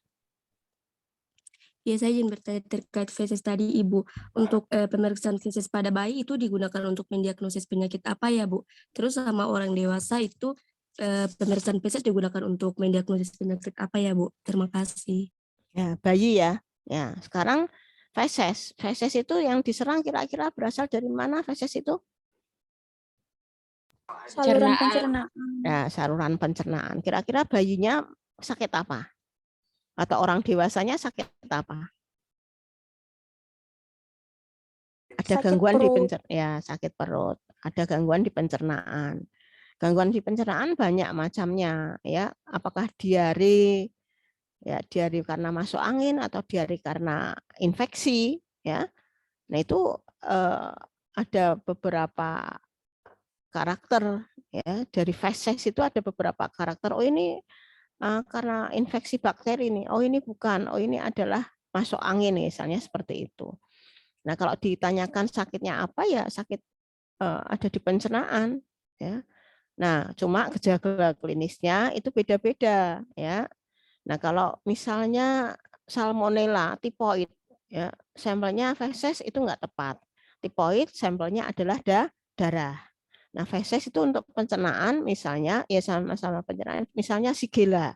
Ya, saya izin bertanya terkait feses tadi, Ibu. Untuk pemeriksaan feses pada bayi itu digunakan untuk mendiagnosis penyakit apa ya, Bu? Terus sama orang dewasa itu pemeriksaan feses digunakan untuk mendiagnosis penyakit apa ya, Bu? Terima kasih. Ya, bayi ya. Ya, sekarang feses. Feses itu yang diserang kira-kira berasal dari mana feses itu? Saluran Cernaan. pencernaan. Nah, saluran pencernaan. Kira-kira bayinya sakit apa? Atau orang dewasanya sakit apa? Ada Sakit gangguan di perut. sakit perut. Ada gangguan di pencernaan. Gangguan di pencernaan banyak macamnya ya. Apakah diare, ya diare karena masuk angin atau diare karena infeksi ya. Nah itu ada beberapa karakter ya, dari feses itu ada beberapa karakter. Oh ini karena infeksi bakteri nih. Oh ini bukan. Oh ini adalah masuk angin misalnya seperti itu. Nah kalau ditanyakan sakitnya apa ya sakit ada di pencernaan ya. Nah cuma gejala klinisnya itu beda-beda ya. Nah, kalau misalnya salmonella tipoid, ya, sampelnya feses itu enggak tepat. Tipoid sampelnya adalah darah. Nah, feses itu untuk pencernaan misalnya ya sama-sama pencernaan, misalnya Shigella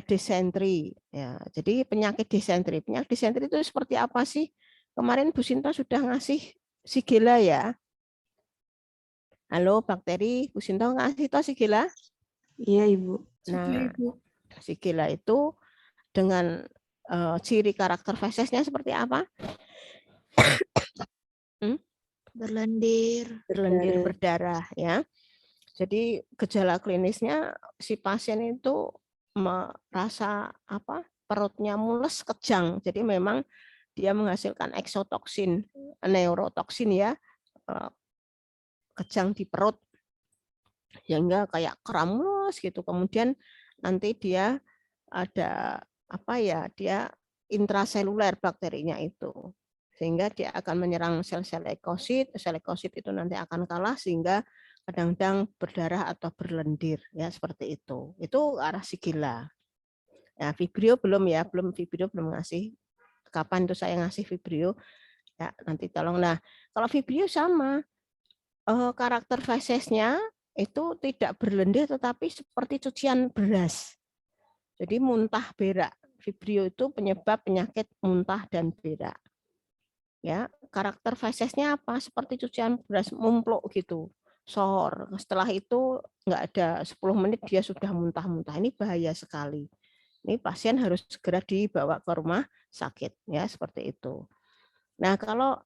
dysentery ya. Jadi penyakit dysentery. Penyakit dysentery itu seperti apa sih? Kemarin Bu Sinta sudah ngasih Shigella ya. Halo, bakteri Bu Sinta ngasih tahu Shigella? Iya, Ibu. Nah, Shigella itu dengan ciri karakter fesesnya seperti apa? Berlendir. Berlendir berdarah ya. Jadi gejala klinisnya si pasien itu merasa apa? Perutnya mules, kejang. Jadi memang dia menghasilkan eksotoksin, neurotoksin ya, kejang di perut sehingga kayak kram mules gitu. Kemudian nanti dia ada apa ya? Dia intraseluler bakterinya itu. Sehingga dia akan menyerang sel-sel leukosit itu nanti akan kalah sehingga kadang-kadang berdarah atau berlendir ya seperti itu. Itu arah Shigella. Ya, Vibrio belum ya, Vibrio belum ngasih. Kapan itu saya ngasih Vibrio? Ya, nanti tolong. Nah, kalau Vibrio sama karakter fesesnya itu tidak berlendir tetapi seperti cucian beras. Jadi muntah berak. Vibrio itu penyebab penyakit muntah dan berak. Ya, karakter fesesnya apa? Seperti cucian beras mumpluk gitu. Sor. Setelah itu enggak ada 10 menit dia sudah muntah-muntah. Ini bahaya sekali. Ini pasien harus segera dibawa ke rumah sakit ya, seperti itu. Nah, kalau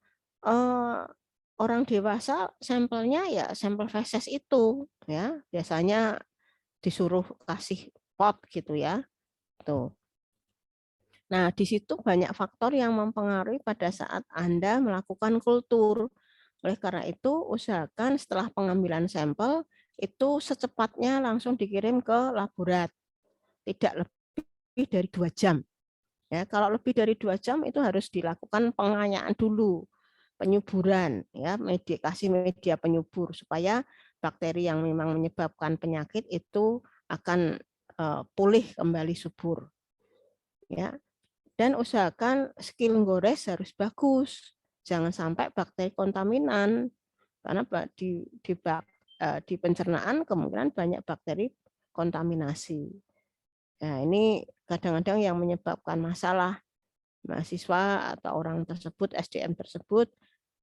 orang dewasa sampelnya ya sampel feses itu ya, biasanya disuruh kasih pot gitu ya. Tuh. Nah, di situ banyak faktor yang mempengaruhi pada saat Anda melakukan kultur. Oleh karena itu, usahakan setelah pengambilan sampel itu secepatnya langsung dikirim ke laborat. Tidak lebih dari 2 jam. Ya, kalau lebih dari 2 jam itu harus dilakukan penganyaan dulu, penyuburan, ya, kasih media penyubur supaya bakteri yang memang menyebabkan penyakit itu akan pulih kembali subur. Ya, dan usahakan skill gores harus bagus. Jangan sampai bakteri kontaminan, karena di pencernaan kemungkinan banyak bakteri kontaminasi. Nah, ini kadang-kadang yang menyebabkan masalah mahasiswa atau orang tersebut, SDM tersebut,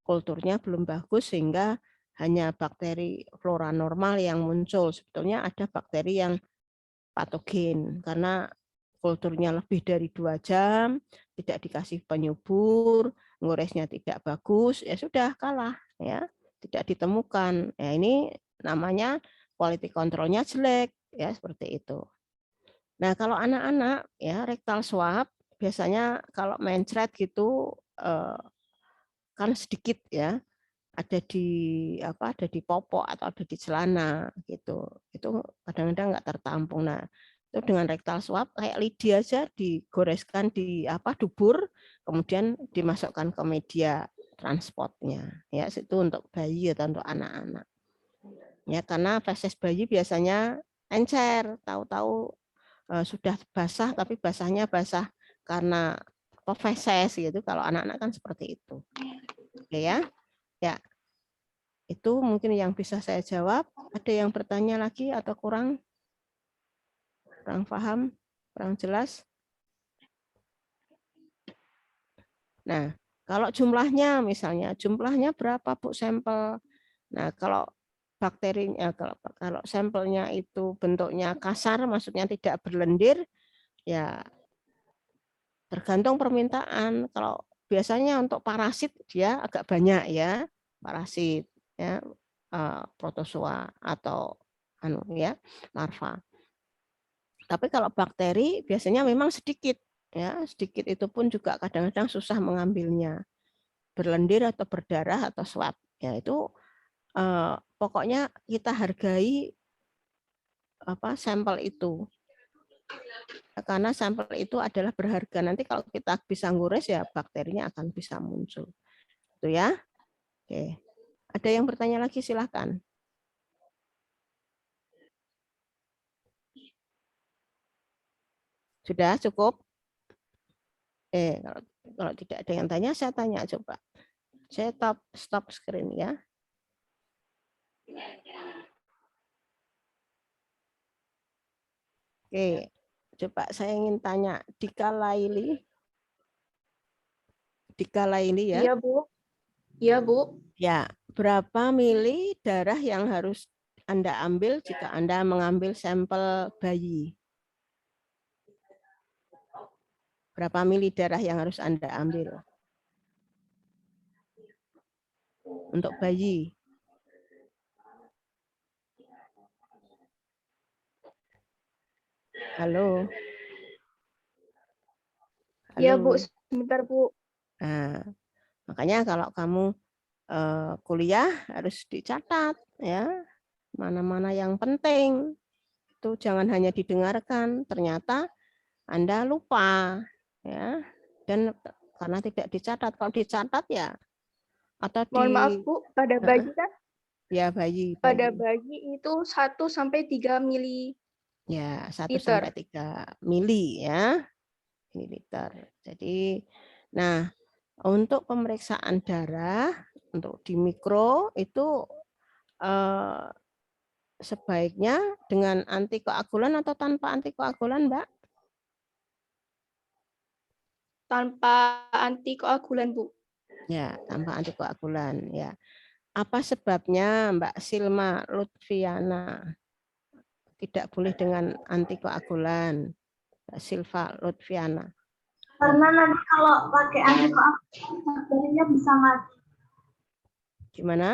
kulturnya belum bagus sehingga hanya bakteri flora normal yang muncul. Sebetulnya ada bakteri yang patogen karena kulturnya lebih dari 2 jam, tidak dikasih penyubur, ngoresnya tidak bagus, ya sudah kalah, ya, tidak ditemukan. Ya, ini namanya quality control-nya jelek, ya seperti itu. Nah, kalau anak-anak ya rectal swab biasanya kalau mencret gitu kan sedikit ya, ada di popok atau ada di celana gitu. Itu kadang-kadang nggak tertampung. Nah, itu dengan rectal swab kayak lidi aja digoreskan di dubur, kemudian dimasukkan ke media transportnya. Ya, itu untuk bayi atau untuk anak-anak. Ya, karena feses bayi biasanya encer, tahu-tahu sudah basah tapi basahnya basah karena feses gitu. Kalau anak-anak kan seperti itu. Oke ya. Ya. Itu mungkin yang bisa saya jawab. Ada yang bertanya lagi atau kurang paham, kurang jelas? Nah, kalau jumlahnya misalnya, jumlahnya berapa Bu sampel? Nah, kalau bakterinya, kalau sampelnya itu bentuknya kasar, maksudnya tidak berlendir, ya tergantung permintaan. Kalau biasanya untuk parasit dia agak banyak ya, parasit ya, protozoa atau larva. Tapi kalau bakteri biasanya memang sedikit ya, sedikit itu pun juga kadang-kadang susah mengambilnya. Berlendir atau berdarah atau swab. Ya itu pokoknya kita hargai sampel itu. Karena sampel itu adalah berharga. Nanti kalau kita bisa ngures ya bakterinya akan bisa muncul. Itu ya. Oke. Ada yang bertanya lagi silakan. Sudah cukup? Kalau tidak ada yang tanya, saya tanya coba. Saya stop screen ya. Oke, coba saya ingin tanya Dika Laili ya. Iya, Bu. Iya, Bu. Ya, berapa mili darah yang harus Anda ambil jika Anda mengambil sampel bayi? Berapa mili darah yang harus Anda ambil? Untuk bayi. Halo. Iya, Bu. Sebentar, Bu. Nah, makanya kalau kamu kuliah harus dicatat ya, mana-mana yang penting. Itu jangan hanya didengarkan, ternyata Anda lupa ya. Dan karena tidak dicatat, kalau dicatat ya atau Mohon maaf, Bu. Pada bayi kan? Ya, bayi. Pada bayi itu 1-3 mili. Ya, 1-3 mili ya. Mililiter. Jadi, nah, untuk pemeriksaan darah, untuk di mikro itu sebaiknya dengan antikoagulan atau tanpa antikoagulan, Mbak? Tanpa antikoagulan, Bu. Ya, tanpa antikoagulan. Ya. Apa sebabnya Mbak Silma Lutfiana tidak boleh dengan antikoagulan? Mbak Silva Lutfiana. Karena nanti kalau pakai antikoagulan bakterinya bisa mati. Gimana?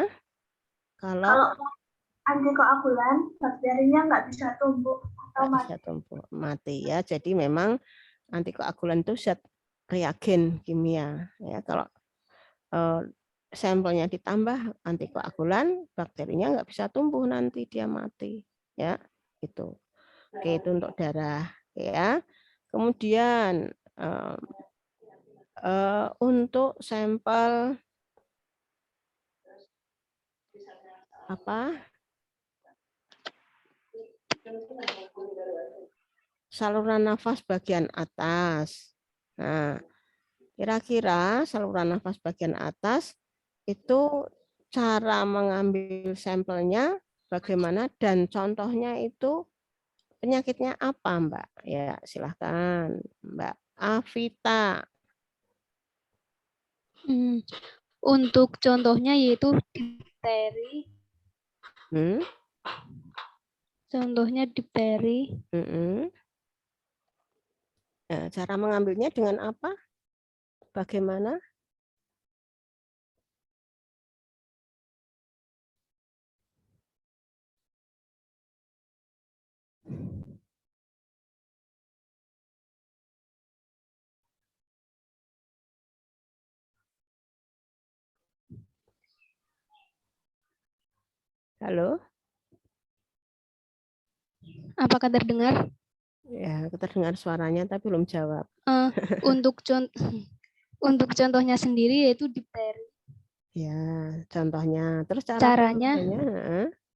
Kalau antikoagulan, bakterinya nggak bisa tumbuh atau Nggak bisa tumbuh, mati ya. Jadi memang antikoagulan itu zat reagen kimia ya. Kalau sampelnya ditambah antikoagulan, bakterinya nggak bisa tumbuh, nanti dia mati ya. Itu. Oke, itu untuk darah ya. Kemudian untuk sampel saluran nafas bagian atas. Nah, kira-kira saluran nafas bagian atas itu cara mengambil sampelnya bagaimana dan contohnya itu penyakitnya apa, Mbak? Ya, silahkan, Mbak Avita. Untuk contohnya yaitu difteri. Contohnya difteri. Nah, cara mengambilnya dengan apa? Bagaimana? Halo? Apakah terdengar? Ya, terdengar suaranya tapi belum jawab. Untuk contohnya sendiri yaitu difteri. Ya, contohnya. Terus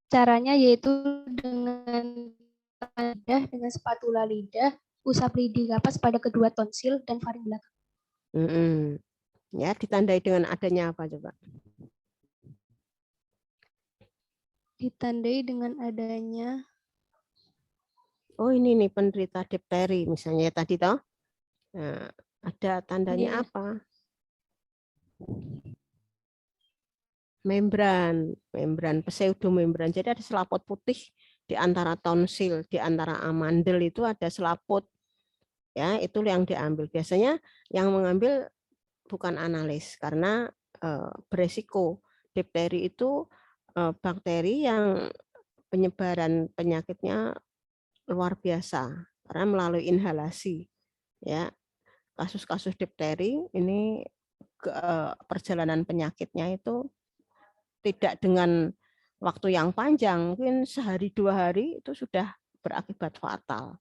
Caranya yaitu dengan lidah, dengan spatula lidah, usap lidi kapas pada kedua tonsil dan faring belakang. Ya, ditandai dengan adanya apa coba? Ditandai dengan adanya. Oh, ini nih penderita difteri misalnya tadi toh. Nah, ada tandanya apa? Membran pseudomembran. Jadi ada selaput putih di antara tonsil, di antara amandel itu ada selaput. Ya, itu yang diambil. Biasanya yang mengambil bukan analis karena beresiko. Difteri itu bakteri yang penyebaran penyakitnya luar biasa karena melalui inhalasi. Ya, kasus-kasus difteri ini perjalanan penyakitnya itu tidak dengan waktu yang panjang, mungkin sehari 2 hari itu sudah berakibat fatal.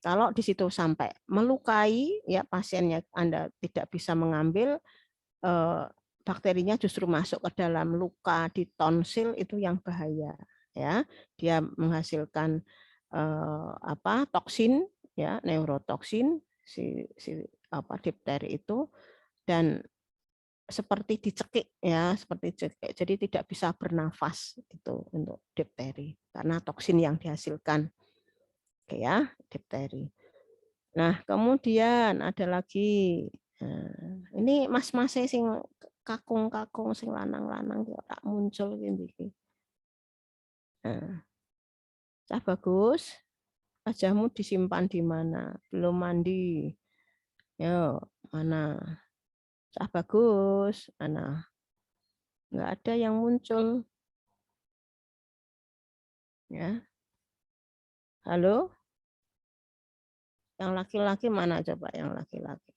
Kalau di situ sampai melukai, ya pasiennya Anda tidak bisa mengambil, bakterinya justru masuk ke dalam luka di tonsil, itu yang bahaya. Ya, dia menghasilkan toksin, ya neurotoksin si difteri itu, dan seperti dicekik ya, seperti dicekik. Jadi tidak bisa bernafas itu untuk difteri karena toksin yang dihasilkan. Oke ya, difteri. Nah, kemudian ada lagi. Ini mas-mas sing kakung-kakung sing lanang-lanang kok tak muncul iki. Cah bagus. Wajahmu disimpan di mana? Belum mandi. Yo, mana? Cah bagus, mana? Enggak ada yang muncul. Ya. Halo? Yang laki-laki mana coba yang laki-laki?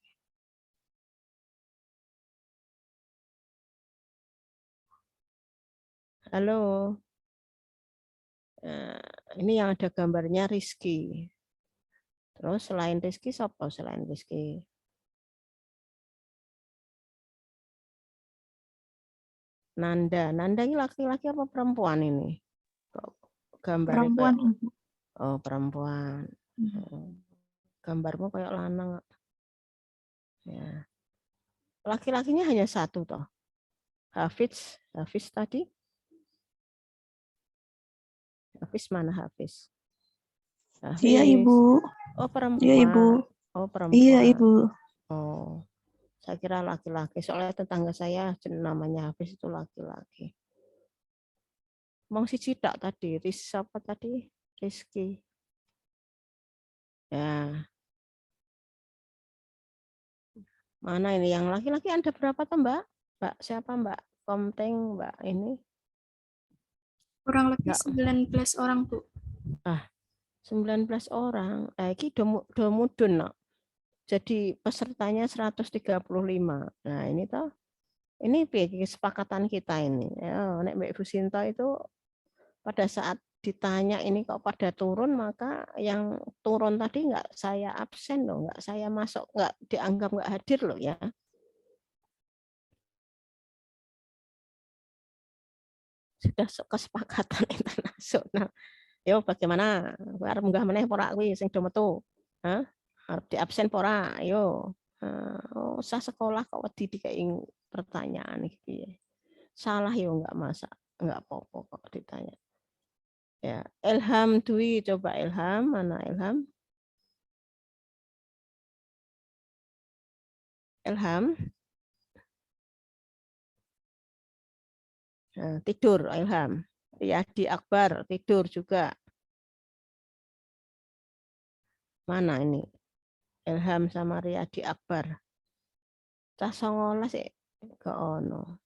Halo? Ini yang ada gambarnya Rizky. Terus selain Rizky, siapa selain Rizky? Nanda. Nanda ini laki-laki apa perempuan ini? Gambarnya perempuan. kayak, oh perempuan. Gambarmu kayak lanang. Ya. Laki-lakinya hanya satu toh. Hafiz tadi. Hafiz mana Hafiz? Iya Ibu. Oh perempuan. Iya Ibu. Oh perempuan. Iya Ibu. Oh, saya kira laki-laki. Soalnya tetangga saya namanya Hafiz itu laki-laki. Mau si Cidak tadi, siapa tadi? Rizky. Ya. Mana ini yang laki-laki ada berapa tuh Mbak? Mbak siapa Mbak? Komteng Mbak ini. Kurang lebih Enggak. 19 orang, Bu. 19 orang. Iki do mudun no. Jadi pesertanya 135. Nah, ini toh. Ini kesepakatan kita ini. Ya, Nek Mbak Ibu Sinta itu pada saat ditanya ini kok pada turun, maka yang turun tadi nggak saya absen loh, nggak saya masuk, nggak dianggap nggak hadir loh ya. Sudah kesepakatan internasional. Yo bagaimana? Arep munggah meneh pora kuwi sing do metu? Hah? Arep di absen pora? Ayo. Usah sekolah kok wedi dikei pertanyaan iki. Salah yo enggak masa, enggak apa-apa kok ditanya. Ya, Ilham Dwi, coba Ilham, mana Ilham? Ilham. Nah, tidur Ilham. Riyadi Akbar tidur juga. Mana ini? Ilham sama Riyadi Akbar. Cah 19 sih ke ono.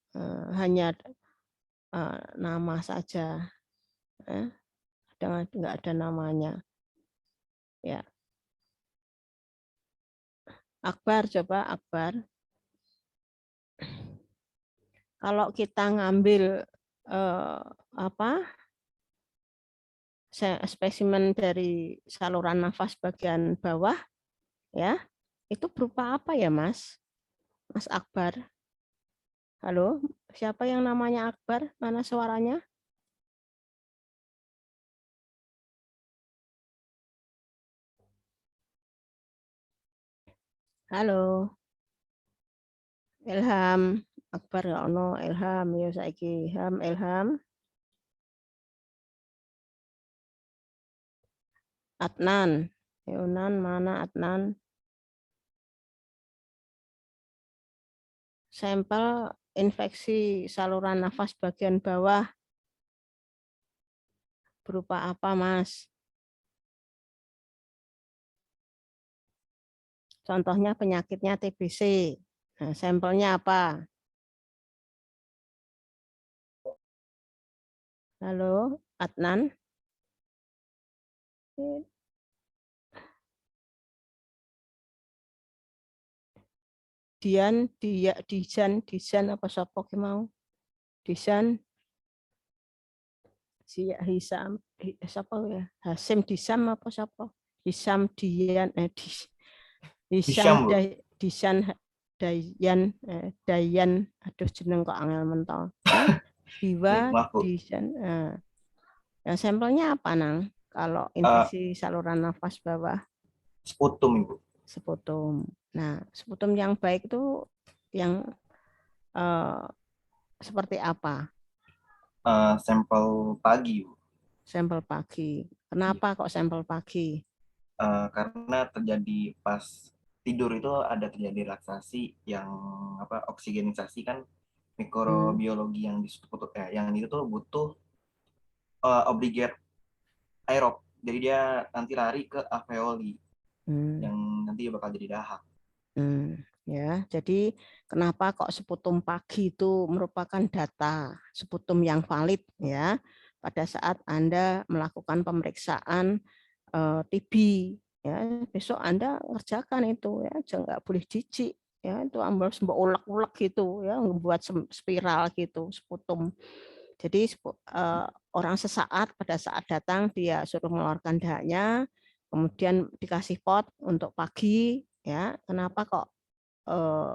Hanya nama saja. Enggak ada namanya. Ya. Akbar, coba Akbar. Kalau kita ngambil spesimen dari saluran nafas bagian bawah, ya, itu berupa apa ya, Mas? Mas Akbar. Halo, siapa yang namanya Akbar? Mana suaranya? Halo. Ilham, Akbar ya ono Ilham ya saiki Ilham. Adnan, Yunan mana Adnan? Sampel infeksi saluran nafas bagian bawah berupa apa, Mas? Contohnya penyakitnya TBC. Nah, sampelnya apa? Halo, Adnan. Dijan apa sapa ki mau? Dijan Hisam siapa ya? Hasim Disam apa siapa? Hisam Dian Hisam Dayan aduh jeneng kok angel mentol. Hiwa Disan. Yang sampelnya apa nang? Kalau infeksi saluran nafas bawah? Sputum, Ibu. Sputum. Nah, sputum yang baik itu yang seperti apa? Sampel pagi, Bu. Sampel pagi. Kenapa kok sampel pagi? Karena terjadi pas tidur itu ada terjadi relaksasi yang oksigenisasi kan mikrobiologi yang disebut yang itu tuh butuh obligate aerob. Jadi dia nanti lari ke alveoli yang nanti bakal jadi dahak. Ya, jadi kenapa kok sputum pagi itu merupakan data sputum yang valid ya pada saat Anda melakukan pemeriksaan TB ya, besok Anda ngerjakan itu ya, jangan nggak boleh jijik ya, itu harus ulek-ulek gitu ya, membuat spiral gitu sputum. Jadi orang sesaat pada saat datang dia suruh mengeluarkan dahaknya, kemudian dikasih pot untuk pagi ya. Kenapa kok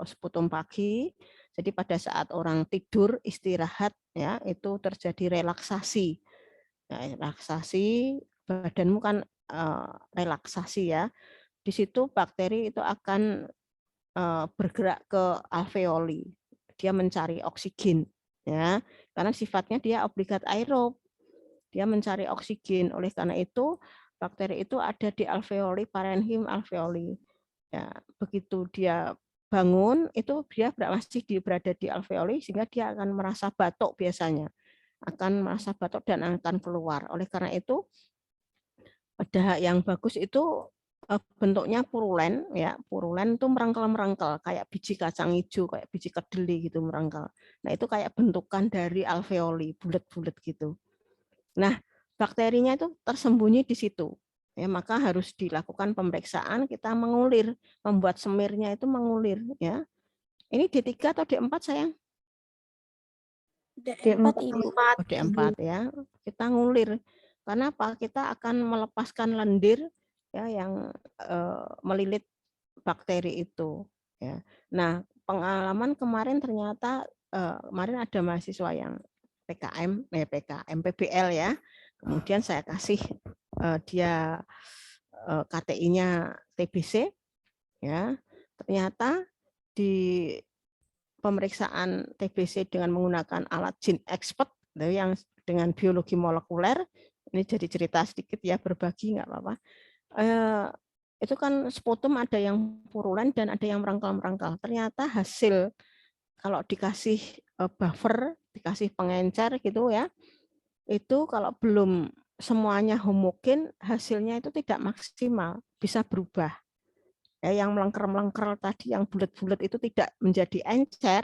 sputum pagi? Jadi pada saat orang tidur istirahat ya itu terjadi relaksasi. Nah, relaksasi badanmu kan relaksasi ya. Di situ bakteri itu akan bergerak ke alveoli. Dia mencari oksigen ya. Karena sifatnya dia obligat aerob. Dia mencari oksigen. Oleh karena itu bakteri itu ada di alveoli, parenhim alveoli. Ya, begitu dia bangun itu dia masih berada di alveoli sehingga dia akan merasa batuk biasanya. Akan merasa batuk dan akan keluar. Oleh karena itu dahak yang bagus itu bentuknya purulen ya, purulen itu merengkel-merengkel kayak biji kacang hijau, kayak biji kedeli gitu merengkel. Nah, itu kayak bentukan dari alveoli, bulat-bulat gitu. Nah, bakterinya itu tersembunyi di situ. Ya, maka harus dilakukan pemeriksaan, kita mengulir, membuat semirnya itu mengulir. Ya, ini D3 atau D4 sayang? D4 Ibu. Oh, D4 ya, kita ngulir. Karena apa? Kita akan melepaskan lendir ya yang melilit bakteri itu. Ya. Nah, pengalaman kemarin ternyata kemarin ada mahasiswa yang PBL ya. Kemudian saya kasih dia KTI-nya TBC, ya. Ternyata di pemeriksaan TBC dengan menggunakan alat Gene Expert yang dengan biologi molekuler, ini jadi cerita sedikit ya, berbagi nggak apa-apa. Itu kan sputum ada yang purulen dan ada yang merangkal-merangkal. Ternyata hasil kalau dikasih buffer, dikasih pengencer gitu ya, itu kalau belum semuanya homogen, hasilnya itu tidak maksimal, bisa berubah. Ya, yang melengker-melengker tadi, yang bulat-bulat itu tidak menjadi encer,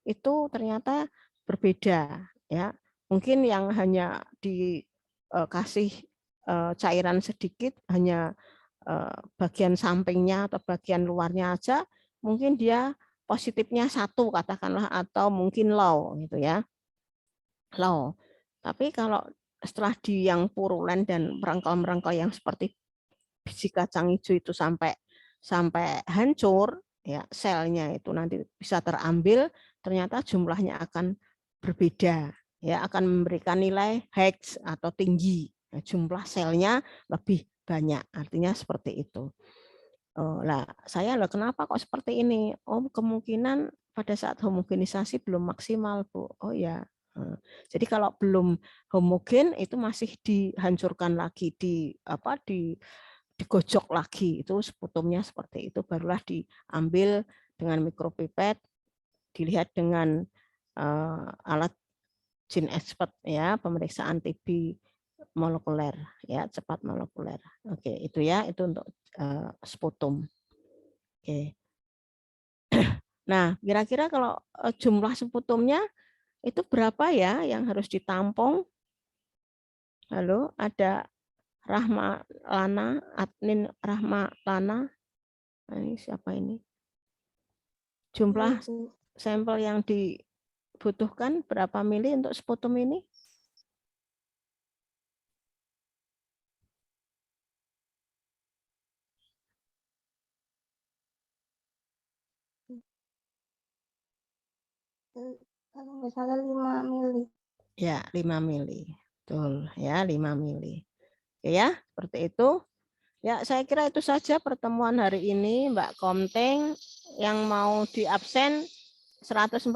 itu ternyata berbeda. Ya, mungkin yang hanya dikasih cairan sedikit, hanya bagian sampingnya atau bagian luarnya aja, mungkin dia positifnya 1 katakanlah, atau mungkin low gitu ya, low. Tapi kalau setelah di yang purulen dan merangkal-merangkal yang seperti biji kacang hijau itu sampai hancur, ya selnya itu nanti bisa terambil, ternyata jumlahnya akan berbeda, ya akan memberikan nilai Higgs atau tinggi, ya, jumlah selnya lebih banyak, artinya seperti itu. Lah saya kenapa kok seperti ini? Oh, kemungkinan pada saat homogenisasi belum maksimal, Bu. Oh ya. Jadi kalau belum homogen itu masih dihancurkan lagi, digojok lagi, itu sputumnya seperti itu, barulah diambil dengan mikropipet, dilihat dengan alat Gene Expert ya, pemeriksaan TB molekuler ya, cepat molekuler. Oke, itu ya, itu untuk sputum. Oke. Nah, kira-kira kalau jumlah sputumnya itu berapa ya yang harus ditampung? Halo, ada Rahma Lana, admin Rahma Lana. Nah, ini siapa ini? Jumlah sampel yang dibutuhkan berapa mili untuk sputum ini? Kalau nggak salah 5 mili. Ya, 5 mili. Betul, ya 5 mili. Oke ya, seperti itu. Ya, saya kira itu saja pertemuan hari ini, Mbak Komteng. Yang mau di absen 149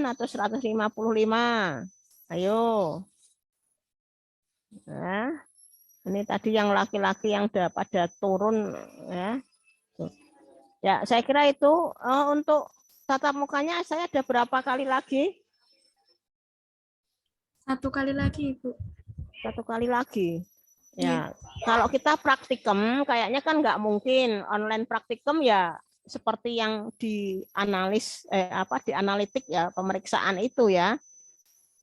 atau 155. Ayo. Nah, ini tadi yang laki-laki yang pada turun ya. Ya, saya kira itu untuk tatap mukanya saya ada berapa kali lagi? 1 kali lagi, Ibu. 1 kali lagi. Ya, kalau kita praktikum kayaknya kan nggak mungkin online praktikum ya seperti yang dianalis dianalitik ya, pemeriksaan itu ya.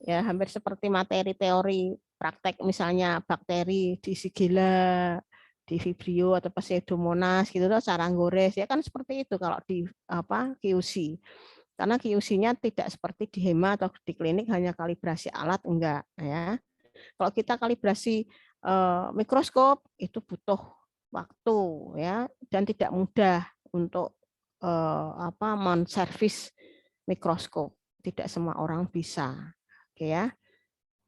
Ya, hampir seperti materi teori praktek misalnya bakteri di Shigella, di Vibrio atau Pseudomonas gitu loh, Saranggores ya kan seperti itu kalau di QC. Karena QC-nya tidak seperti di HEMA atau di klinik hanya kalibrasi alat, enggak ya. Kalau kita kalibrasi mikroskop itu butuh waktu ya, dan tidak mudah untuk menservis mikroskop. Tidak semua orang bisa. Oke ya.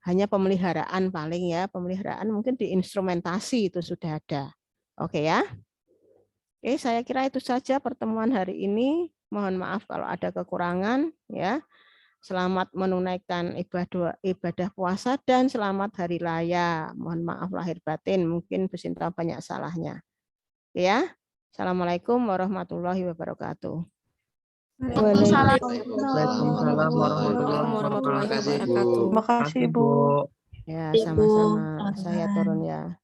Hanya pemeliharaan paling ya, pemeliharaan mungkin di instrumentasi itu sudah ada. Oke ya. Oke, saya kira itu saja pertemuan hari ini. Mohon maaf kalau ada kekurangan ya. Selamat menunaikan ibadah puasa dan selamat hari raya. Mohon maaf lahir batin, mungkin Bu Sinta banyak salahnya. Ya. Assalamualaikum warahmatullahi wabarakatuh. Waalaikumsalam warahmatullahi wabarakatuh. Terima kasih, Bu. Ya, sama-sama. Saya turun ya.